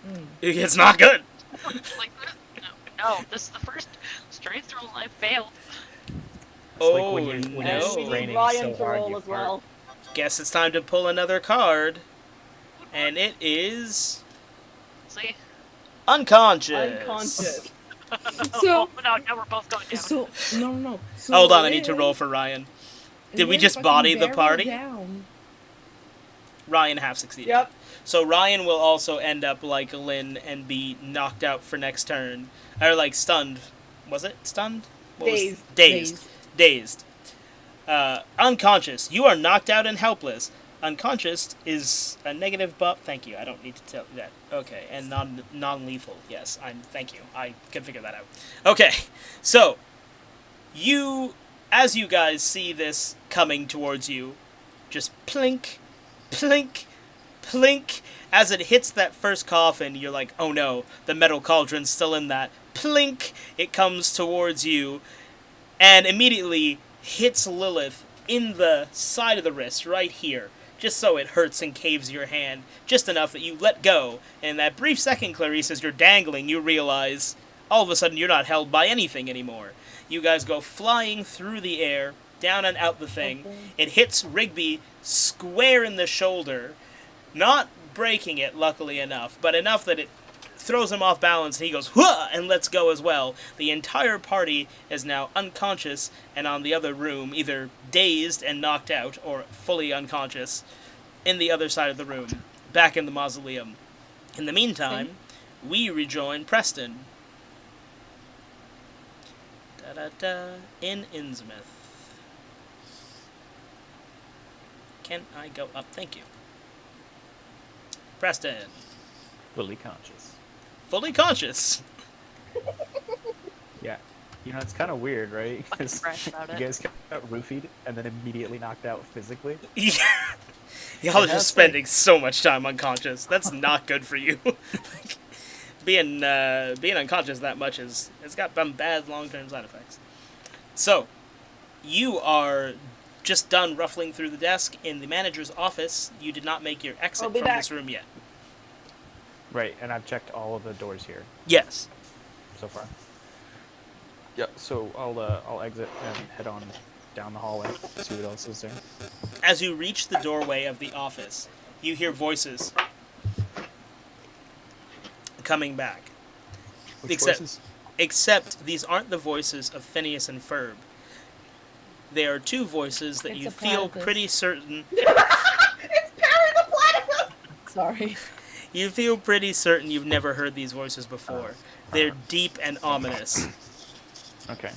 Mm. It's not good. Like, no, this is the first strength roll I failed. It's like Oh, when you're no. And we straining need Ryan so to hard, roll you as fart. well. Guess it's time to pull another card. And it is See? unconscious. Unconscious. So- no, now we're both going down. So, no. So Hold on, I need to Lynn- roll for Ryan. Did we Lynn just fucking body the barreled party? Down. Ryan half succeeded. Yep. So Ryan will also end up like Lynn and be knocked out for next turn. Or like stunned. Was it stunned? What was- Dazed. Dazed. Unconscious. You are knocked out and helpless. Unconscious is a negative buff. Thank you. I don't need to tell you that. Okay. And non-lethal. Yes. Thank you. I can figure that out. Okay. So, as you guys see this coming towards you, just plink, plink, plink. As it hits that first coffin, you're like, oh no, the metal cauldron's still in that. Plink, it comes towards you, and immediately hits Lilith in the side of the wrist, right here. Just so it hurts and caves your hand, just enough that you let go. And in that brief second, Clarice, as you're dangling, you realize, all of a sudden, you're not held by anything anymore. You guys go flying through the air, down and out the thing. It hits Rigby square in the shoulder, not breaking it, luckily enough, but enough that it throws him off balance, and he goes, "Whoa!" and lets go as well. The entire party is now unconscious and on the other room, either dazed and knocked out, or fully unconscious, in the other side of the room, back in the mausoleum. In the meantime, we rejoin Preston. In Innsmouth. Can I go up? Thank you. Preston. Fully conscious. Fully conscious. Yeah. You know, it's kind of weird, right? Fucking 'Cause fresh about you it. guys got roofied and then immediately knocked out physically. Yeah. Y'all are And just that's spending so much time unconscious. That's not good for you. Being unconscious that much it's got some bad long-term side effects. So, you are just done ruffling through the desk in the manager's office. You did not make your exit I'll be from back. this room yet. Right, and I've checked all of the doors here Yes. so far. Yeah, so I'll exit and head on down the hallway, see what else is there. As you reach the doorway of the office, you hear voices coming back. Which voices? Except these aren't the voices of Phineas and Ferb. They are two voices that It's you a feel platypus. pretty certain. It's Perry the Platypus! Sorry. You feel pretty certain you've never heard these voices before. They're deep and ominous. Okay.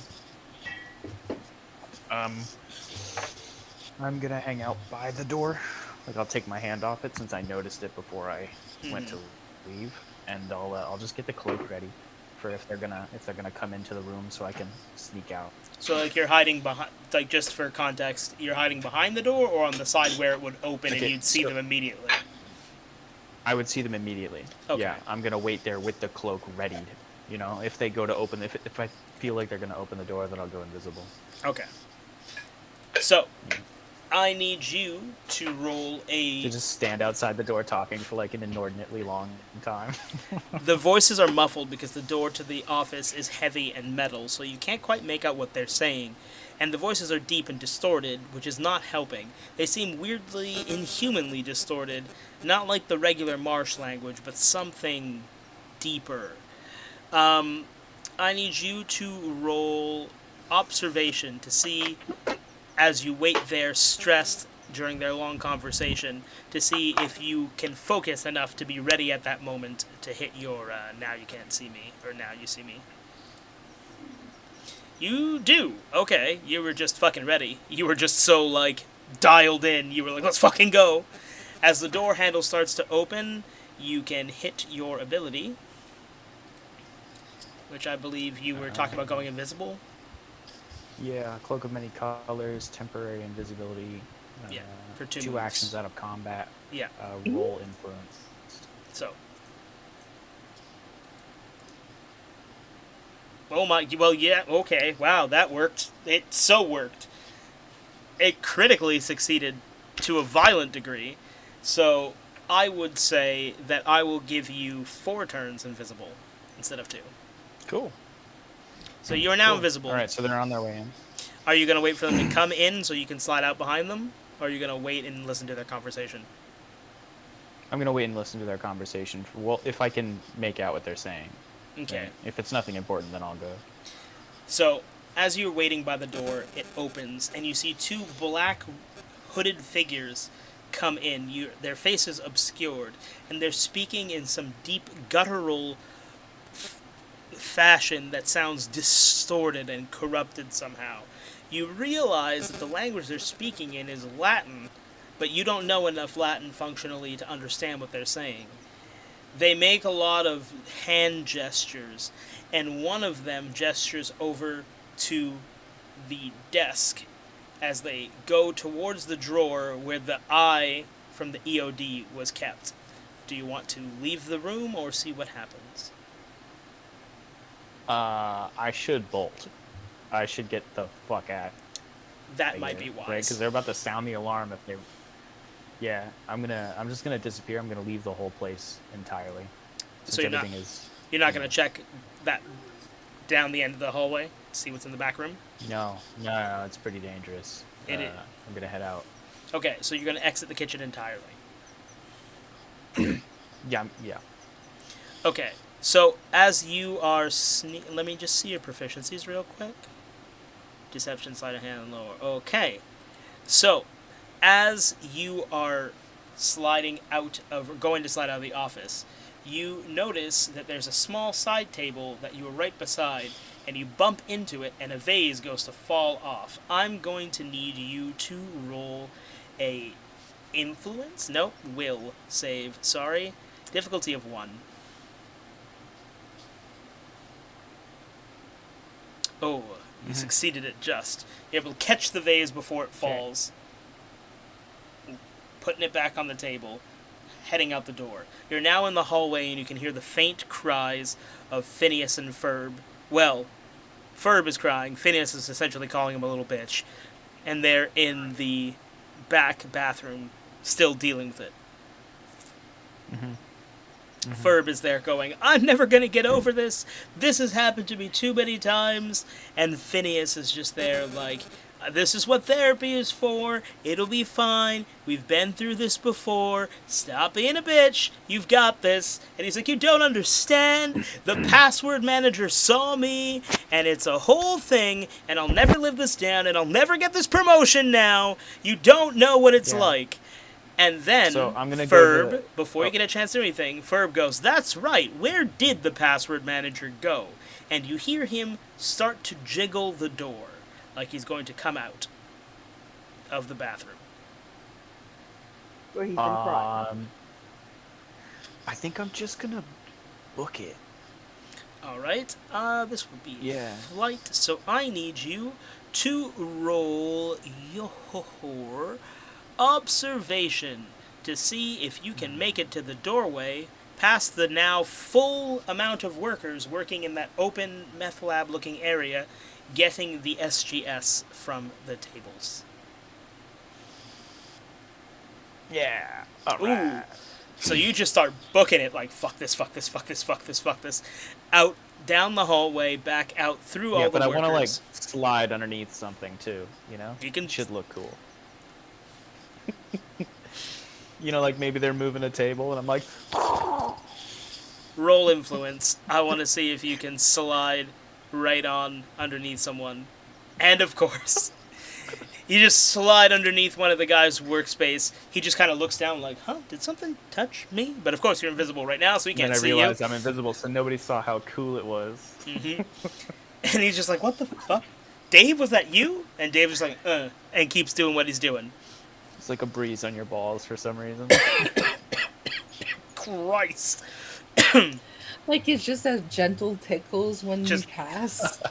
I'm gonna hang out by the door. Like, I'll take my hand off it since I noticed it before I went to leave, and I'll just get the cloak ready for if they're gonna come into the room so I can sneak out. So, like, you're hiding behind, like, just for context, you're hiding behind the door or on the side where it would open and Okay, you'd see so- them immediately? I would see them immediately. Okay. Yeah, I'm gonna wait there with the cloak readied. You know, if they go to open, if I feel like they're gonna open the door, then I'll go invisible. Okay. So, I need you to roll To just stand outside the door talking for like an inordinately long time. The voices are muffled because the door to the office is heavy and metal, so you can't quite make out what they're saying. And the voices are deep and distorted, which is not helping. They seem weirdly, inhumanly distorted, not like the regular Marsh language, but something deeper. I need you to roll observation to see, as you wait there stressed during their long conversation, to see if you can focus enough to be ready at that moment to hit your now you can't see me, or now you see me. You do. Okay, you were just fucking ready. You were just so, like, dialed in. You were like, let's fucking go. As the door handle starts to open, you can hit your ability, which I believe you were talking about going invisible. Yeah, cloak of many colors, temporary invisibility. Yeah, for two two moves. actions out of combat. Yeah, Roll influence. so. Oh my, well, yeah, okay, wow, that worked. It so worked. It critically succeeded to a violent degree, so I would say that I will give you 4 turns invisible instead of 2. Cool. So you are now Cool. invisible. All right, so they're on their way in. Are you going to wait for them to come in so you can slide out behind them? Or are you going to wait and listen to their conversation? I'm gonna wait and listen to their conversation. Well, if I can make out what they're saying. Okay. Right? If it's nothing important, then I'll go. So, as you're waiting by the door, it opens, and you see 2 black hooded figures come in. Their faces obscured, and they're speaking in some deep guttural fashion that sounds distorted and corrupted somehow. You realize that the language they're speaking in is Latin, but you don't know enough Latin functionally to understand what they're saying. They make a lot of hand gestures, and one of them gestures over to the desk as they go towards the drawer where the eye from the EOD was kept. Do you want to leave the room or see what happens? I should bolt. I should get the fuck out. That might be wise. Right? Because they're about to sound the alarm if they. Yeah, I'm just gonna disappear. I'm gonna leave the whole place entirely. So you're not going to check that down the end of the hallway, see what's in the back room? No, it's pretty dangerous. It is. I'm gonna head out. Okay, so you're going to exit the kitchen entirely. Yeah. Okay, so as you are let me just see your proficiencies real quick. Deception, sleight of hand, and lower. Okay, so as you are going to slide out of the office, you notice that there's a small side table that you were right beside, and you bump into it, and a vase goes to fall off. I'm going to need you to roll a influence? Nope, will save. Sorry. Difficulty of 1. Oh, you succeeded it just. You're able to catch the vase before it falls. Putting it back on the table. Heading out the door. You're now in the hallway and you can hear the faint cries of Phineas and Ferb. Well, Ferb is crying. Phineas is essentially calling him a little bitch. And they're in the back bathroom, still dealing with it. Ferb is there going, I'm never going to get over this. This has happened to me too many times. And Phineas is just there like, this is what therapy is for. It'll be fine. We've been through this before. Stop being a bitch. You've got this. And he's like, you don't understand. The password manager saw me, and it's a whole thing, and I'll never live this down, and I'll never get this promotion now. You don't know what it's like. And then, so I'm gonna Ferb, before you get a chance to do anything, Ferb goes, that's right. Where did the password manager go? And you hear him start to jiggle the door. Like he's going to come out of the bathroom. Where he's been crying. I think I'm just gonna book it. Alright, this would be Yeah. flight, so I need you to roll your observation to see if you can make it to the doorway past the now full amount of workers working in that open meth lab looking area, getting the SGS from the tables. Yeah. Ooh. So you just start booking it like, fuck this, fuck this, fuck this, fuck this, fuck this. Out, down the hallway, back out, through all the workers. Yeah, but I want to, like, slide underneath something, too, you know? You should look cool. You know, like, maybe they're moving a table, and I'm like... Roll influence. I want to see if you can slide right on underneath someone. And, of course, you just slide underneath one of the guy's workspace. He just kind of looks down like, huh, did something touch me? But, of course, you're invisible right now, so he can't see you. And I realized I'm invisible, so nobody saw how cool it was. And he's just like, what the fuck? Dave, was that you? And Dave's just like, and keeps doing what he's doing. It's like a breeze on your balls for some reason. Christ. Like it's just as gentle tickles when Just- you pass.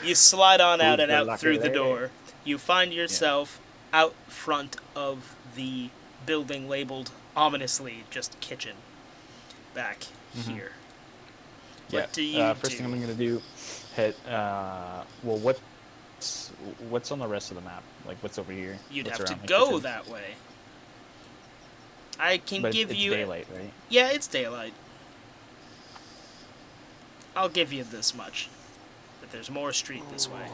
You slide on out Ooh, and good out luck through the there. door. You find yourself out front of the building labeled ominously just kitchen. Back here. What do you First do? thing I'm going to do, well, what's on the rest of the map? Like, what's over here? You'd What's have to around the go kitchen? that way. I can But give it's you... daylight, right? Yeah, it's daylight. I'll give you this much. That there's more street this way.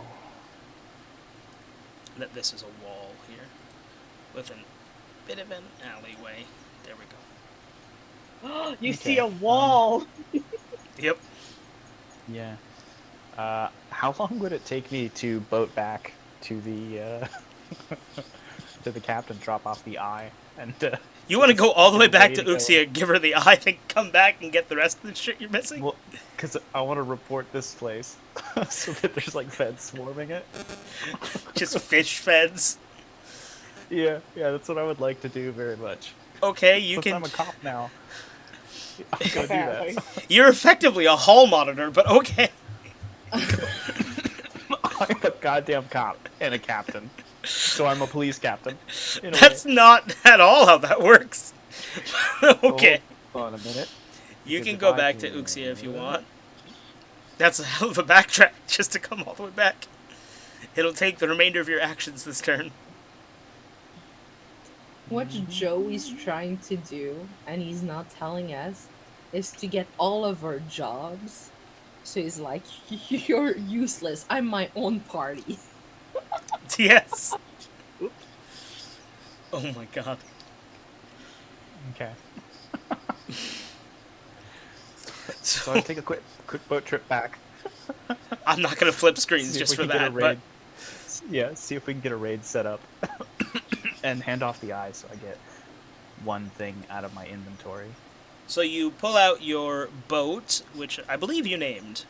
And that this is a wall here. With a bit of an alleyway. There we go. You see a wall. Yep. Yeah. How long would it take me to boat back to the to the captain, drop off the eye, and You want to go all the way back to Ready to go. Uxia, give her the eye, then come back and get the rest of the shit you're missing? well, because I want to report this place so that there's like feds swarming it. Just fish feds. Yeah, that's what I would like to do very much. Okay, you Since can... I'm a cop now. I'm gonna do Apparently. that. You're effectively a hall monitor, but okay. I'm a goddamn cop and a captain, so I'm a police captain. In a That's way. not at all how that works. Okay. Hold on a minute. You Because can if go I back to do Uxia if you that- want. That's a hell of a backtrack just to come all the way back. It'll take the remainder of your actions this turn. What Joey's trying to do, and he's not telling us, is to get all of our jobs. So he's like, you're useless. I'm my own party. Yes. Oh my god. Okay. So I'll take a quick boat trip back. I'm not gonna flip screens See if just we for can get a that, but raid. Yeah, see if we can get a raid set up. And hand off the eye so I get one thing out of my inventory. so you pull out your boat, which I believe you named.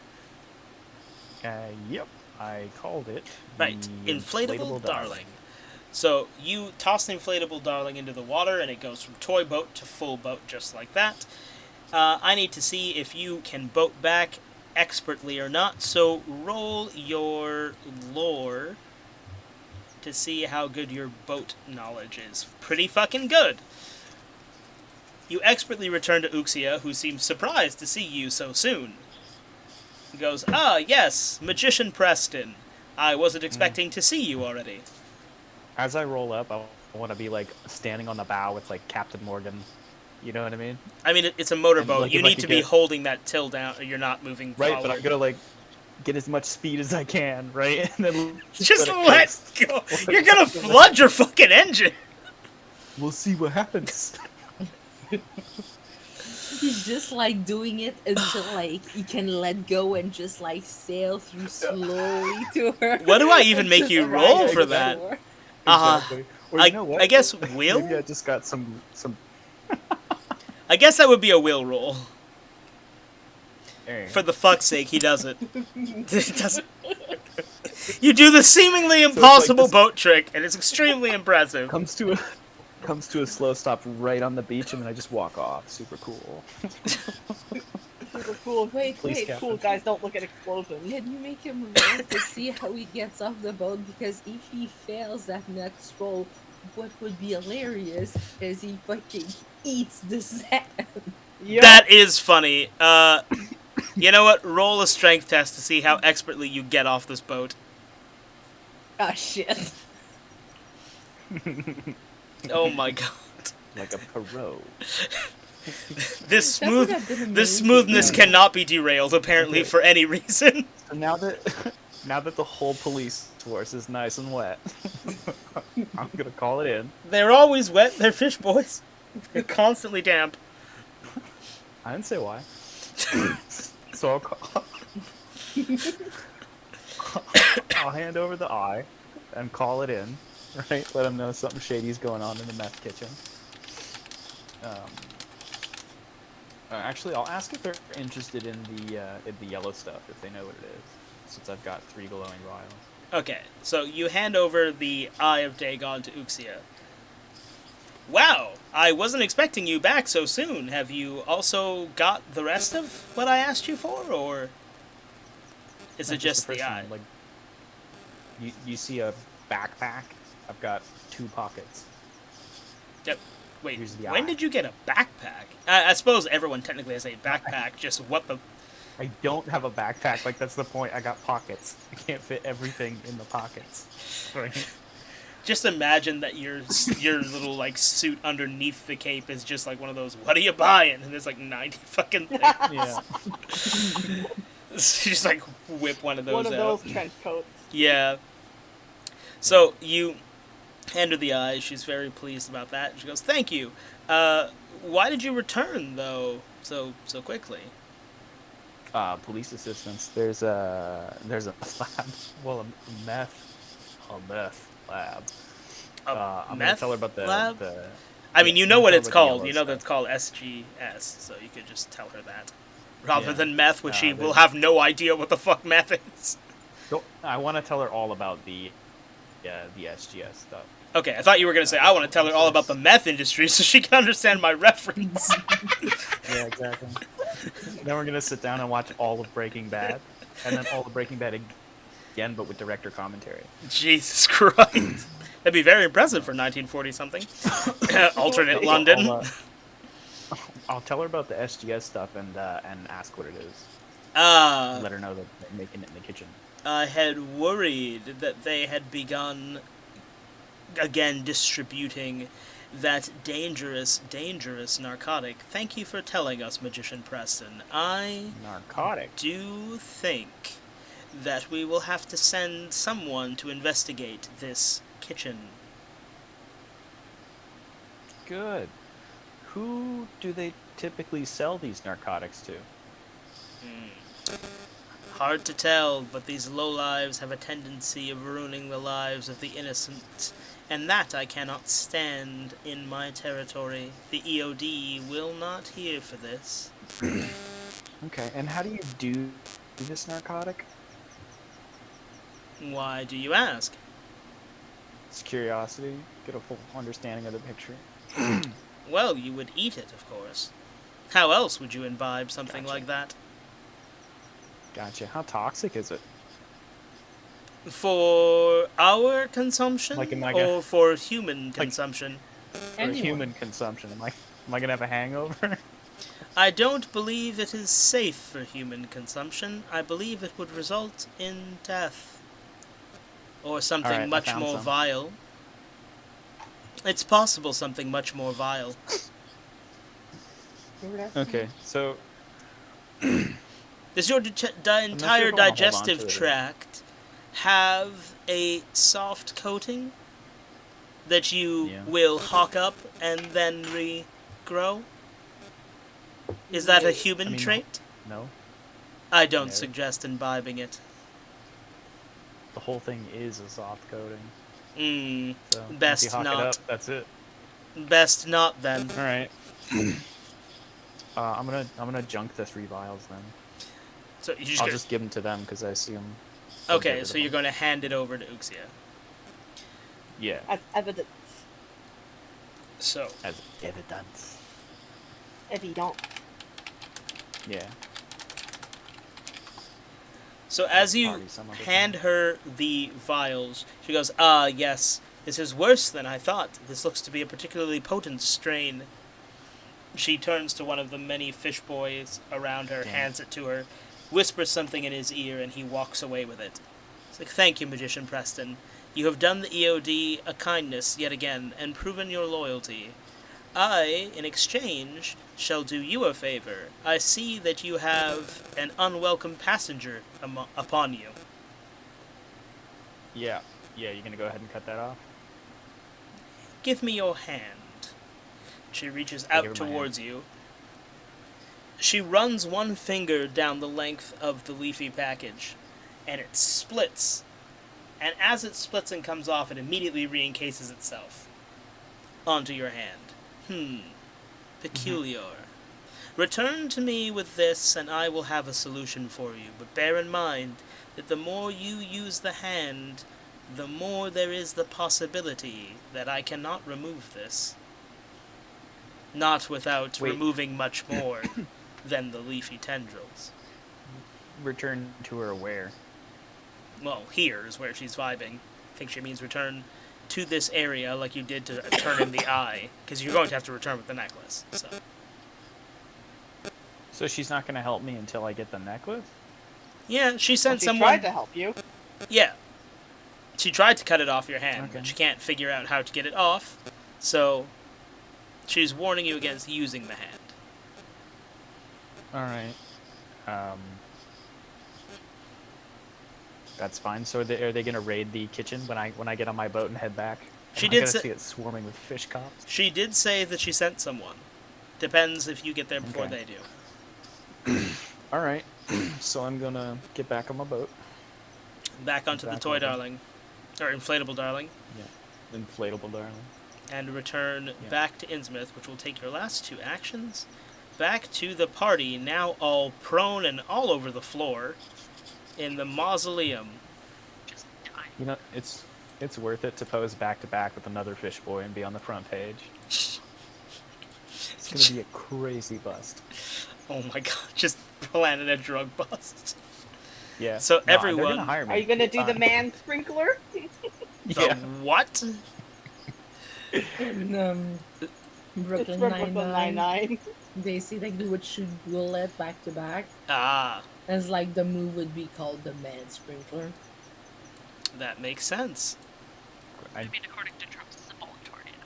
Yep. I called it. Right, the inflatable darling. So you toss the inflatable darling into the water, and it goes from toy boat to full boat, just like that. I need to see if you can boat back expertly or not, so roll your lore to see how good your boat knowledge is. Pretty fucking good. You expertly return to Uxia, who seems surprised to see you so soon. He goes, "Ah, yes, Magician Preston. I wasn't expecting to see you already." As I roll up, I want to be like standing on the bow with like Captain Morgan. You know what I mean? I mean, it's a motorboat. like, You if I need could to be get- holding that till down, or you're not moving Right, forward. but I'm gonna like get as much speed as I can, right? And then Just it let coast. go. You're gonna flood your fucking engine. We'll see what happens. He's just like doing it until like he can let go and just like sail through slowly to her. What do I even and make just you arrive roll at for the that? shore. Exactly. Or I- you know what? I guess will? Maybe I just got some. I guess that would be a will roll. Dang. For the fuck's sake, he does it. He does it. You do the seemingly impossible this- boat trick, and it's extremely impressive. comes to a slow stop right on the beach, and then I just walk off. Super cool. Super cool. Wait, Please, wait. Captain. Cool guys don't look at explosions. Can you make him roll to see how he gets off the boat? Because if he fails that next roll, what would be hilarious is he fucking eats the sand. Yep. That is funny. You know what? Roll a strength test to see how expertly you get off this boat. Ah, shit. Oh my god. Like a pro. This That would have been this amazing. smoothness cannot be derailed, apparently, for any reason. So now that the whole police force is nice and wet, I'm gonna call it in. They're always wet. They're fish boys. They're constantly damp. I didn't say why. So I'll hand over the eye and call it in, right? Let them know something shady's going on in the meth kitchen. Actually, I'll ask if they're interested in the yellow stuff, if they know what it is, since I've got 3 glowing vials. Okay, so you hand over the Eye of Dagon to Uxia. Wow, I wasn't expecting you back so soon. Have you also got the rest of what I asked you for, or is it just the first eye? one, like, you see a backpack? I've got 2 pockets. Yep. Wait, Here's the when eye. did you get a backpack? I suppose everyone technically has a backpack, just what the... I don't have a backpack, like that's the point. I got pockets. I can't fit everything in the pockets. Right? Just imagine that your little, like, suit underneath the cape is just like one of those, what are you buying? And there's like 90 fucking things. Yeah. You just, like, whip one of those One of out. those trench coats. Yeah. So you hand her the eye. She's very pleased about that. She goes, "Thank you. Why did you return though so quickly?" Police assistance. There's a lab. Well, a meth lab. I'm gonna meth tell her about the lab? the. I mean, you know what tell it's her the called. yellow You know that stuff. it's called SGS, so you could just tell her that. Rather Yeah. than meth, which she will there's- have no idea what the fuck meth is. I want to tell her all about the SGS stuff. Okay, I thought you were going to say, I want to tell her all about the meth industry so she can understand my reference. Yeah, exactly. Then we're gonna sit down and watch all of Breaking Bad, and then all of Breaking Bad again, but with director commentary. Jesus Christ. That'd be very impressive for 1940-something. Alternate London. I'll tell her about the SGS stuff and ask what it is. Let her know that they're making it in the kitchen. I had worried that they had begun, again, distributing that dangerous narcotic. Thank you for telling us, Magician Preston. I Narcotic. do think that we will have to send someone to investigate this kitchen. Good. Who do they typically sell these narcotics to? Hard to tell, but these lowlives have a tendency of ruining the lives of the innocent, and that I cannot stand in my territory. The EOD will not hear for this. Okay, and how do you do this narcotic? Why do you ask? It's curiosity. Get a full understanding of the picture. Well, you would eat it, of course. How else would you imbibe something Gotcha. like that? Gotcha. How toxic is it? For our consumption, Like, am I or gonna- for human consumption? For Anyone. human consumption. Am I gonna have a hangover? I don't believe it is safe for human consumption. I believe it would result in death. Or something Alright, I much found more some. vile. It's possible something much more vile. Okay, so Does your entire if I wanna hold on digestive to it. tract have a soft coating that you Yeah. will hawk up and then regrow? Is that a human I mean, trait? no. I don't No. suggest imbibing it. The whole thing is a soft coating. So once Best you hawk not. it up, that's it. Best not then. All right. I'm gonna junk the 3 vials then. So you just I'll go- just give them to them because I assume. okay, so you're going to hand it over to Uxia. Yeah. As evidence. So As evidence. Evident. Yeah. So as you Party some other hand her the vials, she goes, "Ah, yes, this is worse than I thought. This looks to be a particularly potent strain." She turns to one of the many fish boys around her, Damn. hands it to her, whispers something in his ear, and he walks away with it. It's like, "Thank you, Magician Preston. You have done the EOD a kindness yet again, and proven your loyalty. I, in exchange, shall do you a favor. I see that you have an unwelcome passenger upon you." Yeah. Yeah, you're gonna go ahead and cut that off? "Give me your hand." She reaches I give out her my towards you. She runs one finger down the length of the leafy package, and it splits. And as it splits and comes off, it immediately re-encases itself onto your hand. Peculiar. Return to me with this, and I will have a solution for you. But bear in mind that the more you use the hand, the more there is the possibility that I cannot remove this. Not without Wait. removing much more than the leafy tendrils. Return to her where? Well, here is where she's vibing. I think she means return to this area like you did to turn in the eye, because you're going to have to return with the necklace. So So she's not gonna help me until I get the necklace? yeah, she Well, sent she someone. tried to help you. Yeah, she tried to cut it off your hand, Okay. but she can't figure out how to get it off. So she's warning you against using the hand. Alright. That's fine. So are they gonna raid the kitchen when I get on my boat and head back? She Am I did gonna say- see it swarming with fish cops? She did say that she sent someone. Depends if you get there before Okay. they do. Alright. So I'm gonna get back on my boat. Back onto the Back toy over. darling, or inflatable darling, Inflatable darling. and return Yeah. back to Innsmouth, which will take your last 2 actions. Back to the party, now all prone and all over the floor in the mausoleum. Just die. You know, it's worth it to pose back to back with another fish boy and be on the front page. It's gonna be a crazy bust. Oh my god, just planning a drug bust. Yeah. So they're everyone- gonna hire me. Are you gonna do the Fine. man sprinkler? The Yeah. what? In It's Brooklyn from Brooklyn Nine-Nine, Nine-Nine. they see like they would shoot bullet back to back. Ah, As like the move would be called the man sprinkler. that makes sense. I mean, according to Trump, it's a bullet tornado.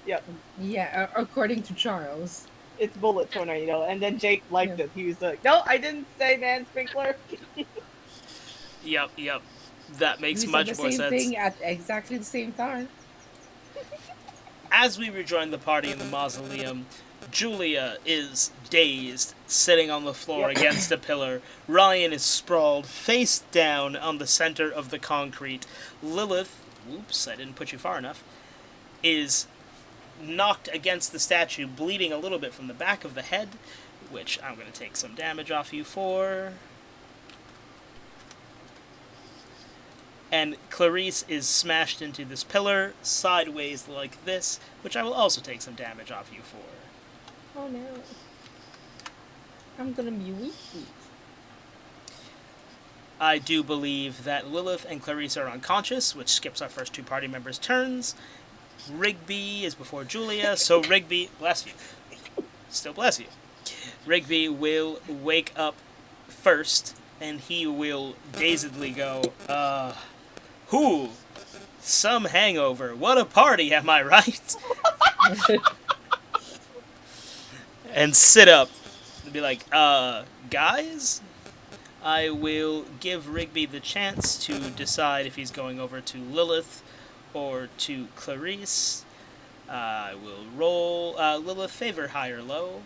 Yep. Yeah, according to Charles. It's bullet tornado. And then Jake liked Yeah. it. He was like, "No, I didn't say man sprinkler." Yep. That makes We said much the more same sense. thing at exactly the same time. As we rejoin the party in the mausoleum, Julia is dazed, sitting on the floor Yep. against a pillar. Ryan is sprawled face down on the center of the concrete. Lilith, whoops, I didn't put you far enough, is knocked against the statue, bleeding a little bit from the back of the head, which I'm going to take some damage off you for. and Clarice is smashed into this pillar sideways like this, which I will also take some damage off you for. Oh no. I'm gonna be weak. I do believe that Lilith and Clarice are unconscious, which skips our first 2 party members' turns. Rigby is before Julia, so Rigby, bless you, still bless you. Rigby will wake up first, and he will dazedly go, whew, some hangover. What a party, am I right? And sit up and be like, guys? I will give Rigby the chance to decide if he's going over to Lilith or to Clarice. I will roll Lilith favor high or low.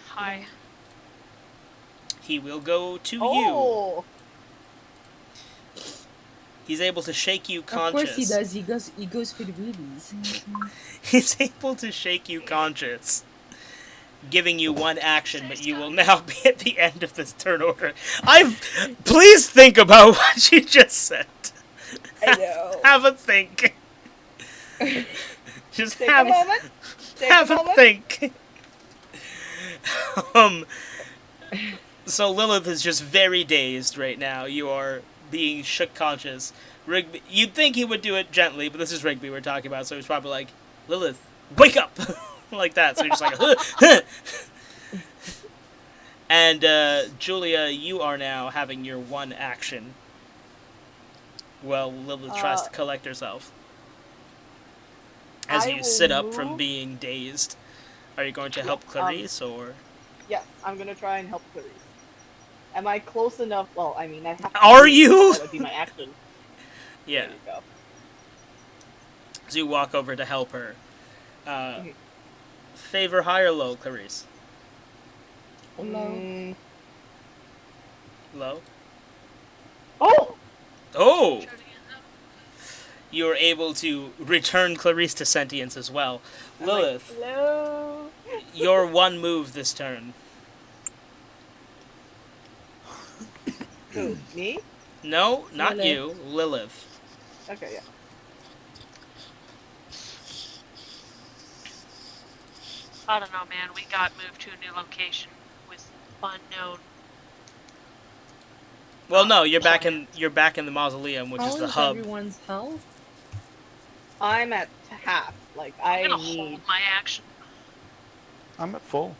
Hi. He will go to you. Oh! He's able to shake you Of conscious. course he does. He goes for the boobies. He's able to shake you conscious, giving you 1 action, but you will now be at the end of this turn order. Please think about what you just said. I know. Have a think. Just Take have a moment. Take have a a moment. think. So Lilith is just very dazed right now. You are being shook conscious. Rigby, you'd think he would do it gently, but this is Rigby we're talking about, so he's probably like, Lilith, wake up! Like that, so you're just like, huh. And Julia, you are now having your 1 action. Well, Lilith tries to collect herself. As I you will sit up from move. being dazed. Are you going to help Clarice, or...? Yes, I'm gonna try and help Clarice. Am I close enough? Well, I mean, I have to. Are move, you? That would be my action. Yeah. There you go. So you walk over to help her. Mhm. Favor high or low, Clarice? Low. Mm. Low? Oh! Oh! You are able to return Clarice to sentience as well. I'm Lilith, like, hello. your 1 move this turn. Who, me? No, not Lilith. you. Lilith. Okay, yeah. I don't know, man. We got moved to a new location with unknown. Well, no, you're back in the mausoleum, which How is the is hub. everyone's health? I'm at half. Like, I'm I gonna need. hold my action. I'm at full.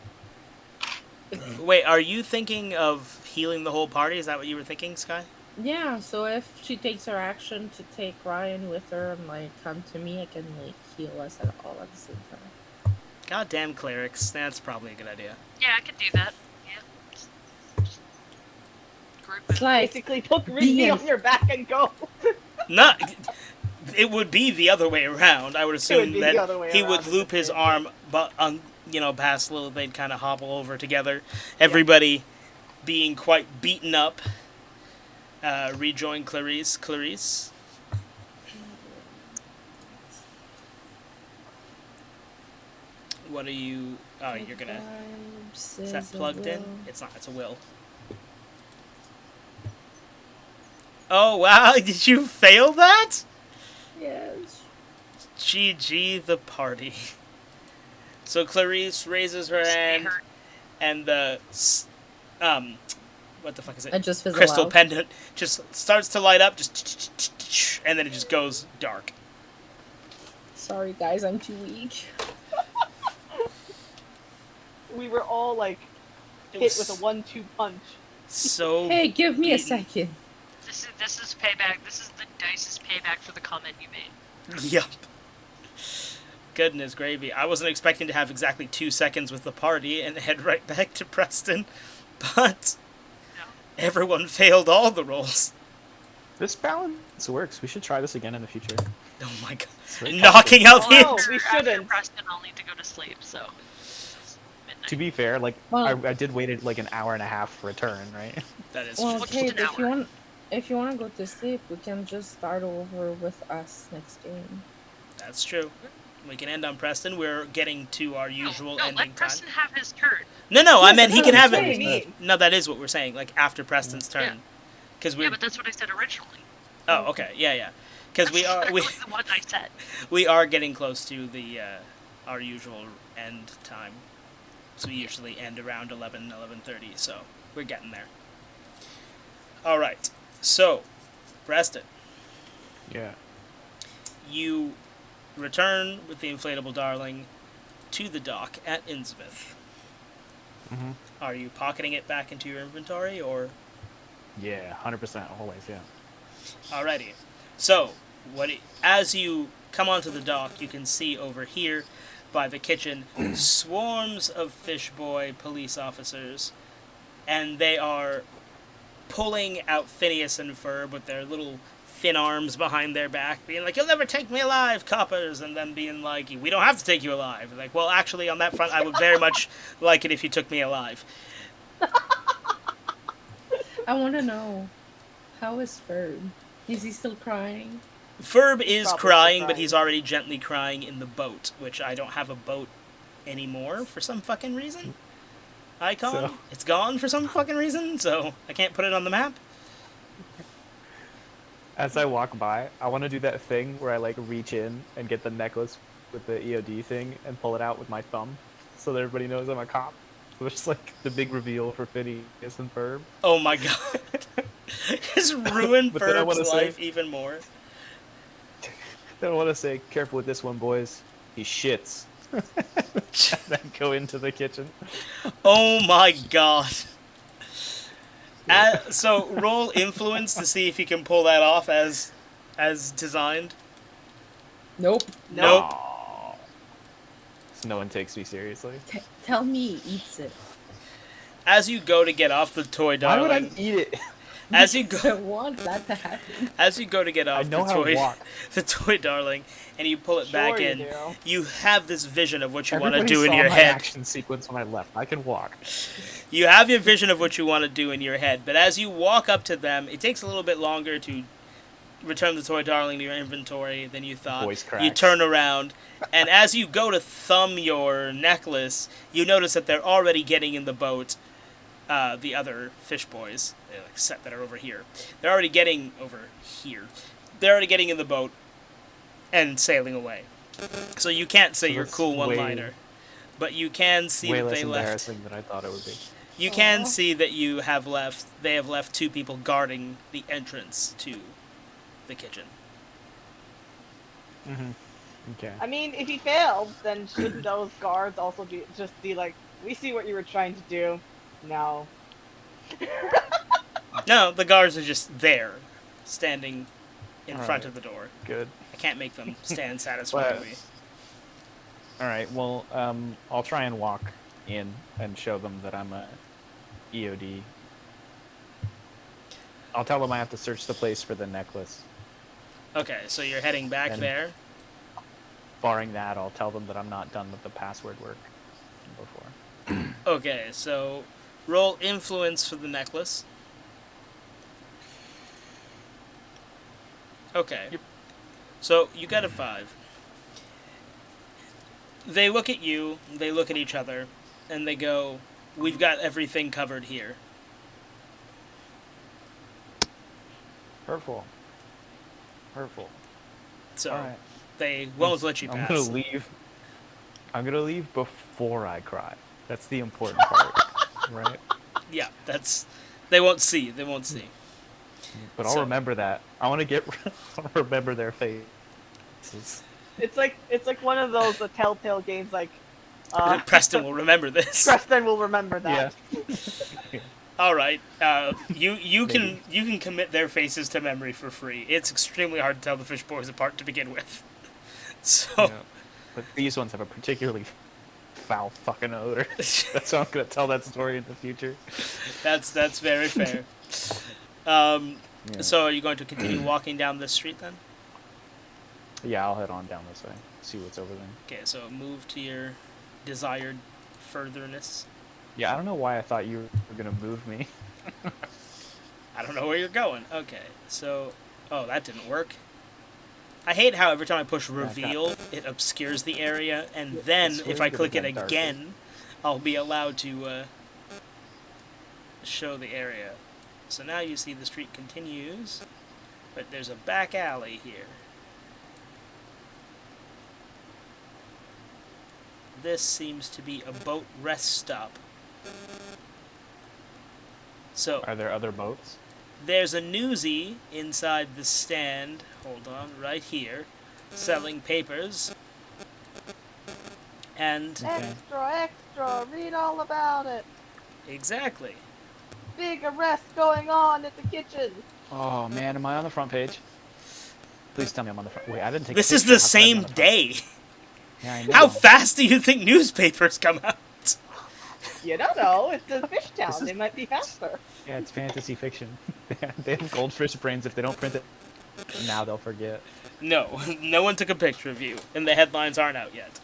Wait, are you thinking of healing the whole party? Is that what you were thinking, Sky? Yeah, so if she takes her action to take Ryan with her and like come to me, I can like heal us at all at the same time. Goddamn clerics. That's probably a good idea. Yeah, I could do that. Yeah. Just group It's it. like Basically, put Rigby being- on your back and go. Not. It would be the other way around. I would assume be that the other way he around, would it's loop the his same arm, but past Lilith, they'd kind of hobble over together. Everybody being quite beaten up. Rejoin Clarice. Clarice. What are you? Oh, you're gonna. Is that plugged in? It's not. It's a will. Oh wow! Did you fail that? Yes. GG the party. So Clarice raises her hand, hurt. and the what the fuck is it? I just fizzle Crystal out. pendant just starts to light up, just and then it just goes dark. Sorry guys, I'm too weak. We were all like It hit with was a 1-2 punch. so. Hey, give me a beaten. second. This is payback. This is the dice's payback for the comment you made. Yup. Goodness gravy. I wasn't expecting to have exactly 2 seconds with the party and head right back to Preston, but No. everyone failed all the rolls. This balance works. We should try this again in the future. Oh my god. It's very Knocking out Oh, the. no. we After shouldn't. Preston, I'll need to go to sleep. So. Midnight. To be fair, like Well- I did wait like an hour and a half for a turn, right? That is Well, true. Just Kate, an hour. if you want to go to sleep, we can just start over with us next game. That's true. We can end on Preston. We're getting to our usual no, ending let time. Preston have his turn. No, I Yes, meant he that's can what have I'm it. saying. No, that is what we're saying. Like after Preston's turn, because Yeah, but that's what I said originally. Oh, okay, yeah. Because we are That's the one I said. we are getting close to the our usual end time. So we usually end around 11:30. So we're getting there. All right. So, Preston, Yeah. you return with the inflatable darling to the dock at Innsmouth. Mm-hmm. Are you pocketing it back into your inventory, or? Yeah, 100%, always, yeah. Alrighty. So, as you come onto the dock, you can see over here by the kitchen swarms of Fishboy police officers, and they are pulling out Phineas and Ferb with their little thin arms behind their back, being like, "You'll never take me alive, coppers," and them being like, "We don't have to take you alive." Like, well, actually, on that front, I would very much like it if you took me alive. I want to know, how is Ferb? Is he still crying? Ferb is Probably crying, still but he's already gently crying in the boat, which I don't have a boat anymore for some fucking reason. Icon? So- It's gone for some fucking reason, so I can't put it on the map. As I walk by, I want to do that thing where I like reach in and get the necklace with the EOD thing and pull it out with my thumb, so that everybody knows I'm a cop. So it's like the big reveal for Phineas and Ferb. Oh my god. Just ruin But then I wanna Ferb's say- life even more. Then I want to say, careful with this one, boys. He shits. And then go into the kitchen. Oh my god. So roll influence to see if you can pull that off as designed. Nope. Nope. Aw. So no one takes me seriously. Tell me he eats it. As you go to get off the toy Why would I darling, eat it? as you Because go I want that to happen. as you go to get I off know the how toy to walk. the toy darling, and you pull it back Sure you in, do. you have this vision of what you want to Everybody do in saw your my head. action sequence when I left. I can walk. You have your vision of what you want to do in your head, but as you walk up to them, it takes a little bit longer to return the toy darling to your inventory than you thought. Voice You cracks. turn around, and as you go to thumb your necklace, you notice that they're already getting in the boat. The other fish boys, like set that are over here. They're already getting over here. They're already getting in the boat and sailing away. So you can't say So your that's cool way- one-liner, but you can see Way that less they left. embarrassing than I thought it would be. You can Aw. see that you have left. They have left two people guarding the entrance to the kitchen. Mm-hmm. Okay. I mean, if he failed, then shouldn't those guards also just be like, "We see what you were trying to do"? No. No, the guards are just there, standing in front Alright. of the door. Good. I can't make them stand satisfyingly. All right. Well, I'll try and walk in and show them that I'm a EOD. I'll tell them I have to search the place for the necklace. Okay, so you're heading back And- there. Barring that, I'll tell them that I'm not done with the password work before. Okay, so roll influence for the necklace. Okay. Yep. So you got a 5. They look at you, they look at each other, and they go, "We've got everything covered here." Hurtful. Hurtful. So All right. they won't let you I'm pass. gonna leave. I'm gonna leave before I cry. That's the important part, right? Yeah, that's. They won't see. They won't see. But I'll So- remember that. I want to get. I'll remember their faces. It's like one of those Telltale games, like Preston will remember this. Preston will remember that. Yeah. All right. You can commit their faces to memory for free. It's extremely hard to tell the fish boys apart to begin with. So Yeah. But these ones have a particularly foul fucking odor. That's how I'm gonna tell that story in the future. that's very fair. Yeah. So are you going to continue walking down this street then? Yeah, I'll head on down this way. See what's over there. Okay, so move to your desired furtherness. Yeah, I don't know why I thought you were gonna move me. I don't know where you're going. Okay, so that didn't work. I hate how every time I push reveal, it obscures the area, and then It's if really I click it gonna get again, I'll be allowed to show the area. So now you see the street continues, but there's a back alley here. This seems to be a boat rest stop. So Are there other boats? there's a newsie inside the stand, hold on, right here, selling papers. And Extra, read all about it. exactly. Big arrest going on at the kitchen. Oh man, am I on the front page? Please tell me I'm on the front. Wait, I didn't take. This a is picture. the How could I be same on the front? day. Yeah, I know. How fast do you think newspapers come out? You don't know. It's a fish town. This is- They might be faster. Yeah, it's fantasy fiction. They have goldfish brains. If they don't print it now, they'll forget. No, no one took a picture of you, and the headlines aren't out yet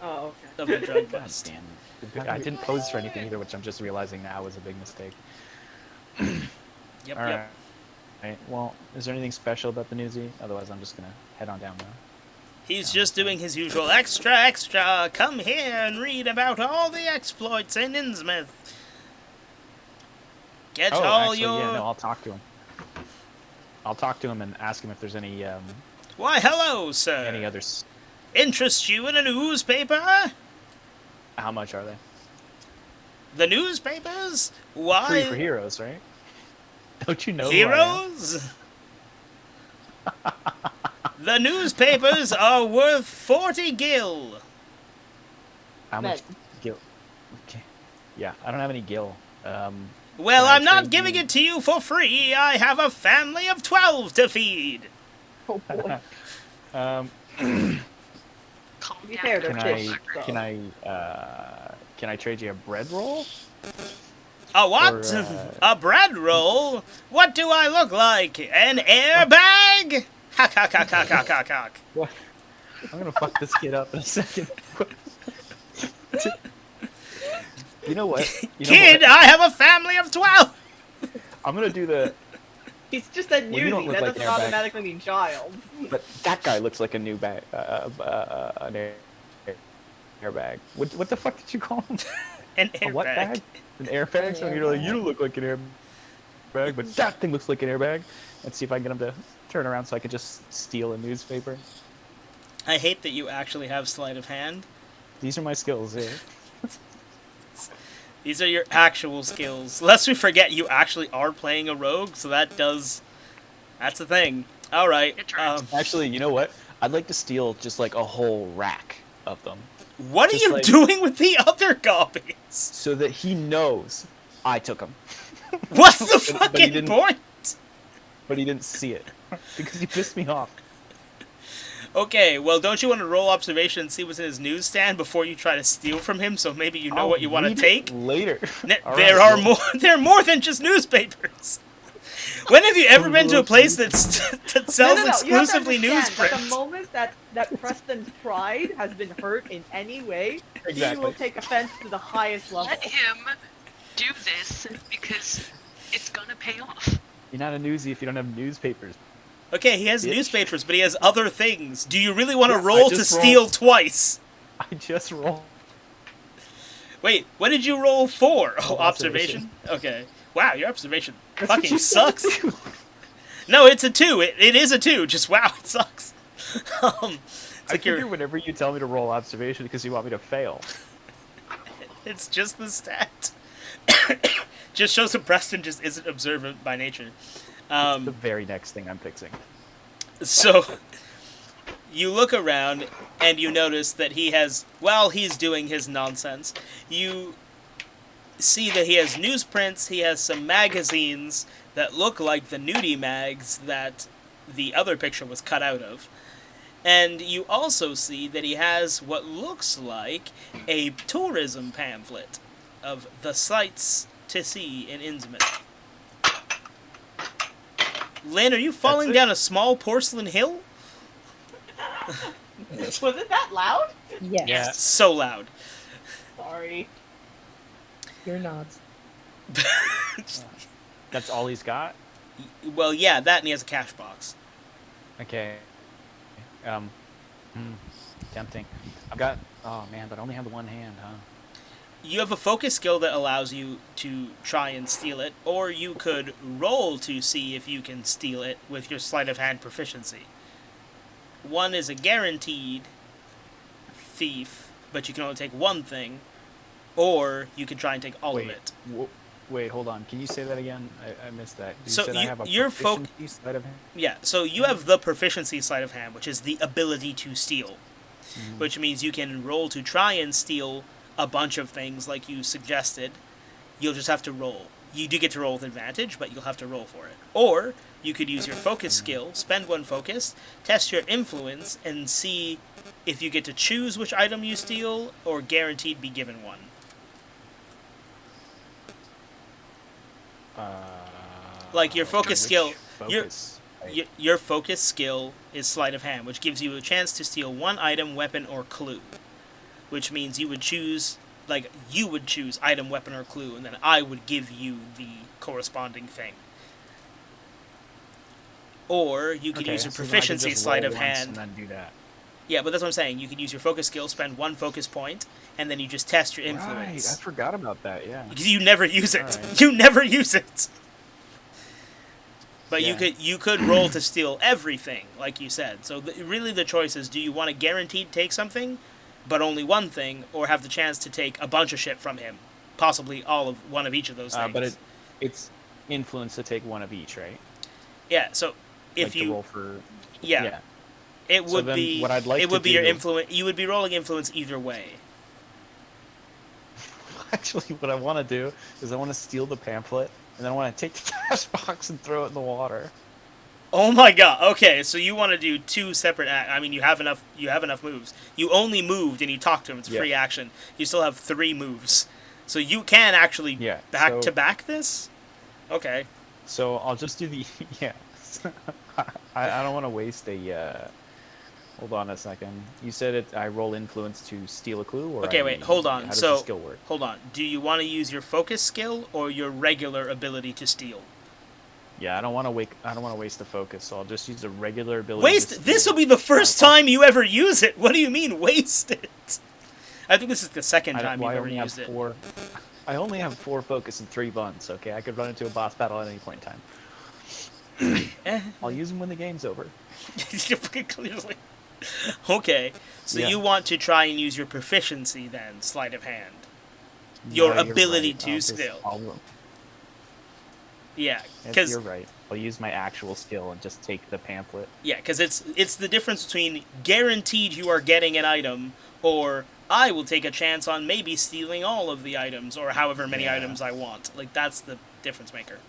Oh, okay. of the drug God bust. damn it. I didn't pose for anything either, which I'm just realizing now was a big mistake. Yep, All right. yep. Alright, well, is there anything special about the newsie? Otherwise, I'm just gonna head on down now. He's just doing his usual extra, come here and read about all the exploits in Innsmouth. Get all actually, your... yeah, no, I'll talk to him. I'll talk to him and ask him if there's any Why, hello, sir. others. Interest you in a newspaper? How much are they? The newspapers? Why? Free for heroes, right? Don't you know? who I am? Heroes? The newspapers are worth 40 gil. How much Men. gil? Okay. Yeah, I don't have any gil. Well, Can I I'm not trade giving you- it to you for free. I have a family of 12 to feed. Oh boy. Calm To be down. fair, they're Can fish. I so. can I trade you a bread roll? A what? Or, A bread roll? What do I look like? An airbag? Hack, hack, hack, hack, hack, hack, hack. What? I'm gonna fuck this kid up in a second. You know what? You know Kid, what? I have a family of 12. I'm gonna do the. He's just a Well, you don't newbie. look That like doesn't an airbag. automatically mean child. But that guy looks like a new bag. Airbag. What the fuck did you call him? An A what airbag. bag? An airbag? So you're like, you don't look like an airbag, but that thing looks like an airbag. Let's see if I can get him to turn around so I can just steal a newspaper. I hate that you actually have sleight of hand. These are my skills here. These are your actual skills. Lest we forget, you actually are playing a rogue, so that's the thing. Alright, It turns. Actually, you know what? I'd like to steal just like a whole rack of them. what are just you like- doing with the other copies? So that he knows I took them. What's the But he fucking didn't- point? But he didn't see it. Because he pissed me off. Okay, well, don't you want to roll observation and see what's in his newsstand before you try to steal from him, so maybe you know I'll what you want to read it take? later. All There right, are well, more. There are more than just newspapers. When have you ever been to a place that sells exclusively You have to understand, newsprint? the moment that Preston's pride has been hurt in any way, he Exactly. will take offense to the highest level. Let him do this because it's gonna pay off. You're not a newsie if you don't have newspapers. Okay, he has Bitch. newspapers, but he has other things. Do you really want to Yeah, I roll to just steal rolled. twice? I just rolled. Wait, what did you roll for? Oh, Oh, observation? Okay. Wow, your observation That's what fucking you said sucks. too. No, it's a 2. It is a 2. Just wow, it sucks. It's I like figure you're, whenever you tell me to roll observation because you want me to fail. it's just the stat. Just shows that Preston just isn't observant by nature. It's the very next thing I'm fixing. So you look around and you notice that he has, while he's doing his nonsense, you see that he has newsprints, he has some magazines that look like the nudie mags that the other picture was cut out of. And you also see that he has what looks like a tourism pamphlet of the sights to see in Innsmouth. Lynn, are you falling it? down a small porcelain hill? Was it that loud? Yes. Yeah. So loud. Sorry. You're not. That's all he's got? Well, yeah, that and he has a cash box. Okay. Um, tempting. I've got. Oh man, but I only have the one hand, huh? You have a focus skill that allows you to try and steal it, or you could roll to see if you can steal it with your sleight of hand proficiency. One is a guaranteed thief, but you can only take one thing, or you can try and take all of it. Wait, hold on. Can you say that again? I missed that. You So said I have a your proficiency sleight of hand? Yeah, so you have the proficiency sleight of hand, which is the ability to steal, which means you can roll to try and steal a bunch of things like you suggested. You'll just have to roll. You do get to roll with advantage, but you'll have to roll for it. Or you could use your focus skill, spend one focus, test your influence, and see if you get to choose which item you steal, or guaranteed be given one. Like your focus skill, your focus skill is sleight of hand, which gives you a chance to steal one item, weapon, or clue. Which means you would choose item, weapon, or clue, and then I would give you the corresponding thing. Or you could use your proficiency sleight of hand. And then do that. Yeah, but that's what I'm saying. You could use your focus skill, spend one focus point, and then you just test your influence. Right, I forgot about that. Yeah. Because you never use it. Right. You never use it. But Yeah. you could roll to steal everything, like you said. So really the choice is, do you want to guaranteed take something, but only one thing, or have the chance to take a bunch of shit from him? Possibly one of each of those things. But it's influence to take one of each, right? Yeah, so if like you... to roll for... Yeah. It would be... What I'd like it would to be your do- influence... You would be rolling influence either way. Actually, what I want to do is I want to steal the pamphlet, and then I want to take the cash box and throw it in the water. Oh my god. Okay, so you want to do two separate I mean, you have enough moves. You only moved and you talked to him. It's free action. You still have 3 moves. So you can actually back this? Okay. So I'll just do the... Yeah. I don't want to waste a... Hold on a second. You said I roll influence to steal a clue? Or Okay, wait, hold on. How does the skill work? Hold on. Do you want to use your focus skill or your regular ability to steal? Yeah, I don't want to waste the focus, so I'll just use a regular ability. This will be the first time you ever use it. What do you mean waste it? I think this is the second time you've ever used it. I only have 4 focus and 3 buns. Okay, I could run into a boss battle at any point in time. I'll use them when the game's over. Clearly. Okay, so you want to try and use your proficiency then, sleight of hand. Your ability to steal. Yeah, because you're right. I'll use my actual skill and just take the pamphlet. Yeah, because it's the difference between guaranteed you are getting an item, or I will take a chance on maybe stealing all of the items, or however many items I want. Like, that's the difference maker.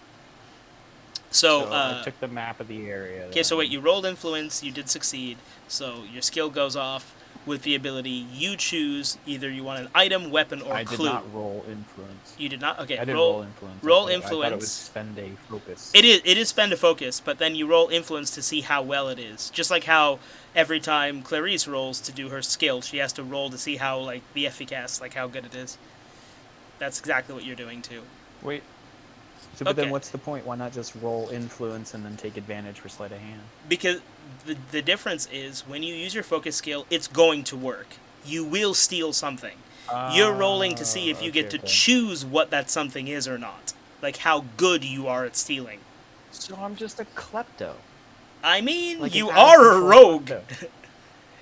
So I took the map of the area. Okay, so wait, you rolled influence, you did succeed, so your skill goes off with the ability. You choose either you want an item, weapon, or clue. I did not roll influence. You did not? Okay, I didn't roll influence. Roll I influence. thought it was spend a focus. It is spend a focus, but then you roll influence to see how well it is. Just like how every time Clarice rolls to do her skill, she has to roll to see how, like, the efficace, like how good it is. That's exactly what you're doing too. Wait. So, but then what's the point? Why not just roll influence and then take advantage for sleight of hand? Because the difference is when you use your focus skill, it's going to work. You will steal something. You're rolling to see if you get to choose what that something is or not. Like how good you are at stealing. So I'm just a klepto. I mean, like you are a rogue.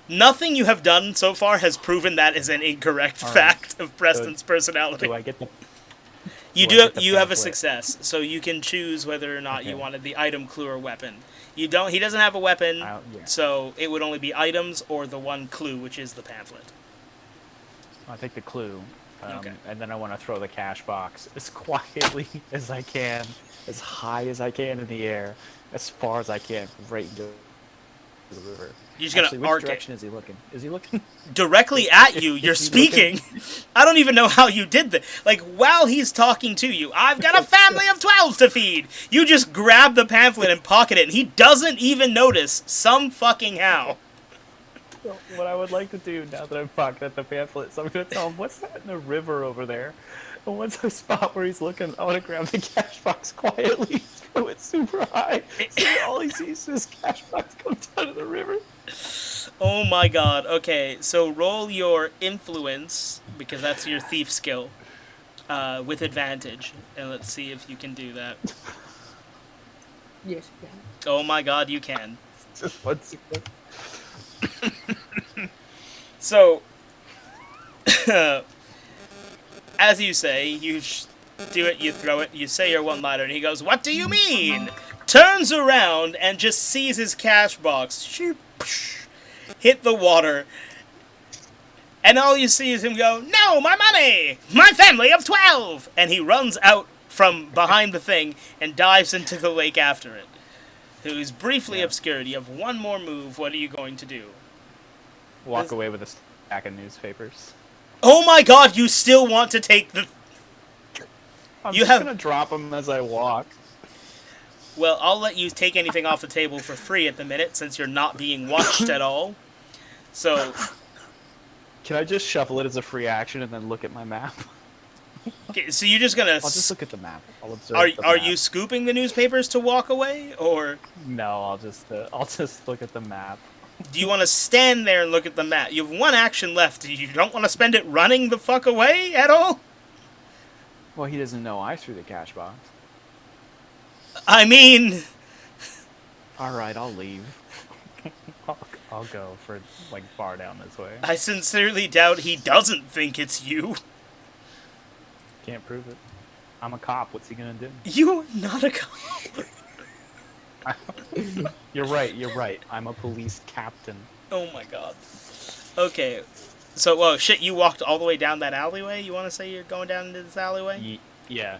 Nothing you have done so far has proven that is an incorrect fact of Preston's personality. Do I get the... You have a success, so you can choose whether or not you wanted the item, clue, or weapon. You don't. He doesn't have a weapon, so it would only be items or the one clue, which is the pamphlet. I'll take the clue, and then I want to throw the cash box as quietly as I can, as high as I can in the air, as far as I can, right into the river. You're just gonna arc it. Which direction is he looking? Is he looking directly at you? You're speaking. I don't even know how you did that. Like, while he's talking to you, I've got a family of 12 to feed. You just grab the pamphlet and pocket it, and he doesn't even notice. Some fucking how. So what I would like to do now that I've pocketed the pamphlet, so I'm gonna tell him, what's that in the river over there? And once I spot where he's looking, I want to grab the cash box quietly, throw it super high, so all he sees is cash box come down to the river. Oh my god. Okay, so roll your influence, because that's your thief skill, with advantage. And let's see if you can do that. Yes, you can. Oh my god, you can. Just one second. So, as you say, you do it, you throw it, you say your one-liner, and he goes, "What do you mean?" Turns around and just sees his cash box hit the water. And all you see is him go, "No, my money! My family of 12!" And he runs out from behind the thing and dives into the lake after it. Who's briefly obscured. You have one more move. What are you going to do? Walk away with a stack of newspapers. Oh my god, you still want to take the... I'm You just have- gonna drop them as I walk. Well, I'll let you take anything off the table for free at the minute, since you're not being watched at all. So, Can I just shuffle it as a free action and then look at my map? okay, so you're just gonna... I'll just look at the map. I'll observe Are the are map. you scooping the newspapers to walk away, or No, I'll just look at the map. do you want to stand there and look at the map? You have one action left. You don't want to spend it running the fuck away at all? Well, he doesn't know I threw the cash box. I mean, All right, I'll leave. I'll go for like far down this way. I sincerely doubt he doesn't think it's you. Can't prove it. I'm a cop. What's he gonna do? You're not a cop. You're right. You're right. I'm a police captain. Oh my god. Okay. So, well, shit, you walked all the way down that alleyway? You want to say you're going down into this alleyway? Yeah.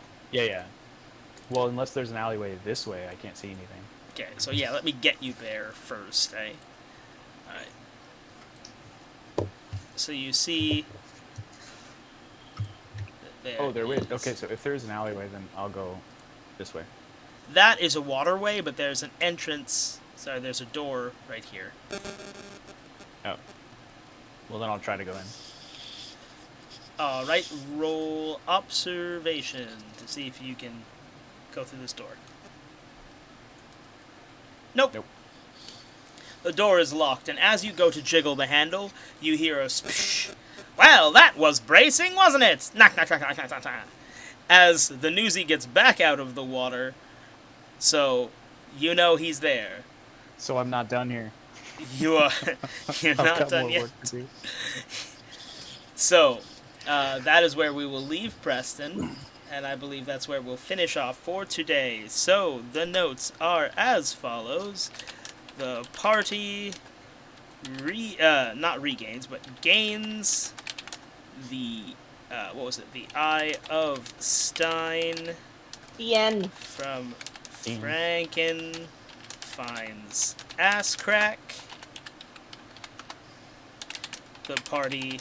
Well, unless there's an alleyway this way, I can't see anything. Okay, so yeah, let me get you there first, eh? Alright. So you see... Oh, there is. is. Okay, so if there's an alleyway, then I'll go this way. That is a waterway, but there's an entrance... Sorry, there's a door right here. Oh. Well, then I'll try to go in. Alright, roll observation to see if you can go through this door. Nope. The door is locked, and as you go to jiggle the handle, you hear a splish. Well, that was bracing, wasn't it? Knock, knock, knock, knock, knock, knock, knock. As the newsie gets back out of the water, so you know he's there. So I'm not done here. You're I've not got done more yet. work to do. So, that is where we will leave Preston, and I believe that's where we'll finish off for today. So, the notes are as follows. The party not regains, but gains the, the Eye of Stein The end. from Franken, finds ass crack. The party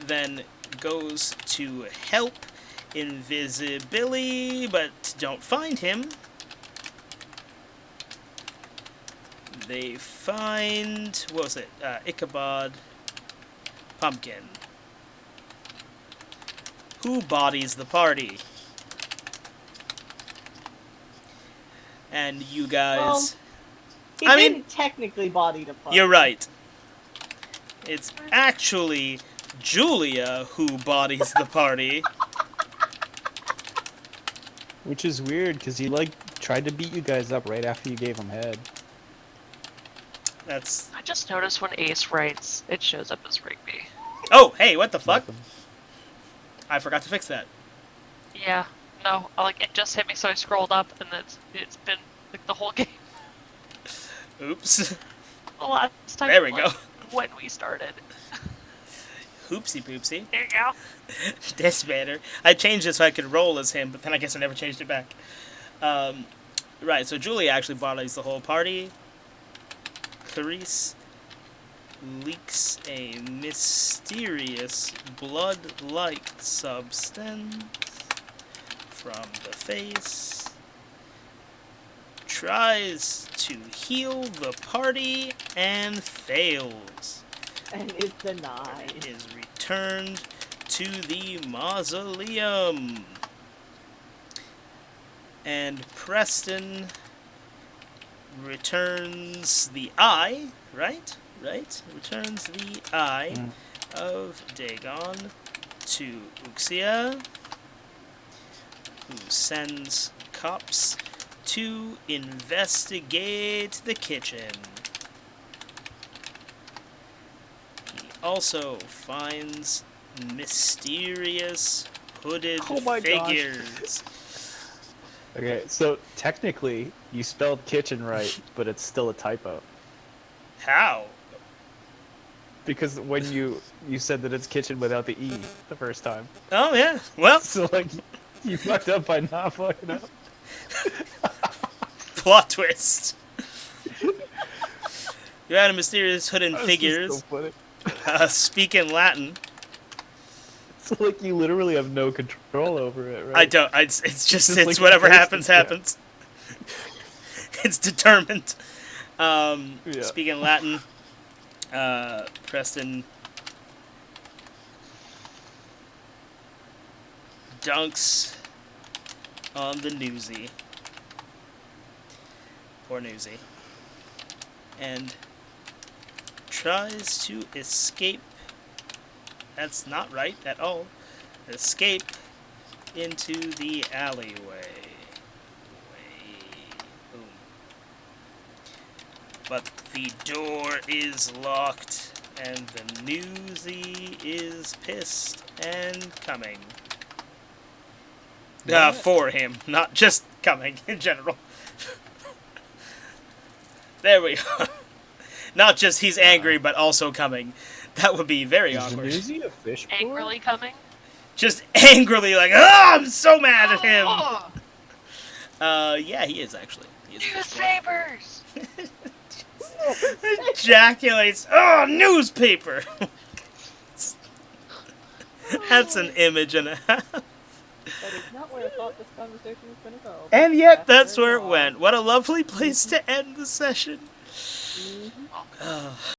then goes to help Invisibility, but don't find him. They find, Ichabod Pumpkin, who bodies the party. And you guys... He I mean- didn't technically body the party. You're right. It's actually Julia who bodies the party. Which is weird, because he, tried to beat you guys up right after you gave him head. That's... I just noticed when Ace writes, it shows up as Rigby. Oh, hey, what the fuck? Nothing. I forgot to fix that. Yeah, no, it just hit me, so I scrolled up, and it's been the whole game. Oops. The last time. There we go. When we started. Hoopsie poopsie. There you go. That's better. I changed it so I could roll as him, but then I guess I never changed it back. Right, so Julia actually bodies the whole party. Clarice leaks a mysterious blood-like substance from the face. Tries to heal the party and fails. And is denied. It is returned to the mausoleum. And Preston returns the eye, right? right? Returns the eye of Dagon to Uxia, who sends cops to investigate the kitchen. He also finds mysterious hooded Oh my gosh. figures. Okay, so technically you spelled kitchen right, but it's still a typo. How? Because when you said that it's kitchen without the E the first time. Oh, yeah. Well, So like you fucked up by not fucking up. plot twist. You had a mysterious hooded That's figures just so funny. speak in Latin. So like you literally have no control over it, right? I don't. It's just like it's whatever posted, happens, yeah. happens. It's determined. Yeah. Speak in Latin. Preston dunks on the newsie. Poor newsie. And tries to escape. That's not right at all. Escape into the alleyway. Boom. But the door is locked, and the newsie is pissed and coming. For him, not just coming in general. There we go. Not just he's angry, but also coming. That would be very Is awkward. Newsy a fish boy? Angrily coming. Just angrily like, oh, I'm so mad at him. Oh, Yeah, he is actually. He is a fish boy. newspapers. Ejaculates. Oh, newspaper. That's an image and a half. That is not where I thought this conversation was going to go. And yet, that's where it went. What a lovely place to end the session. Mhm. Oh.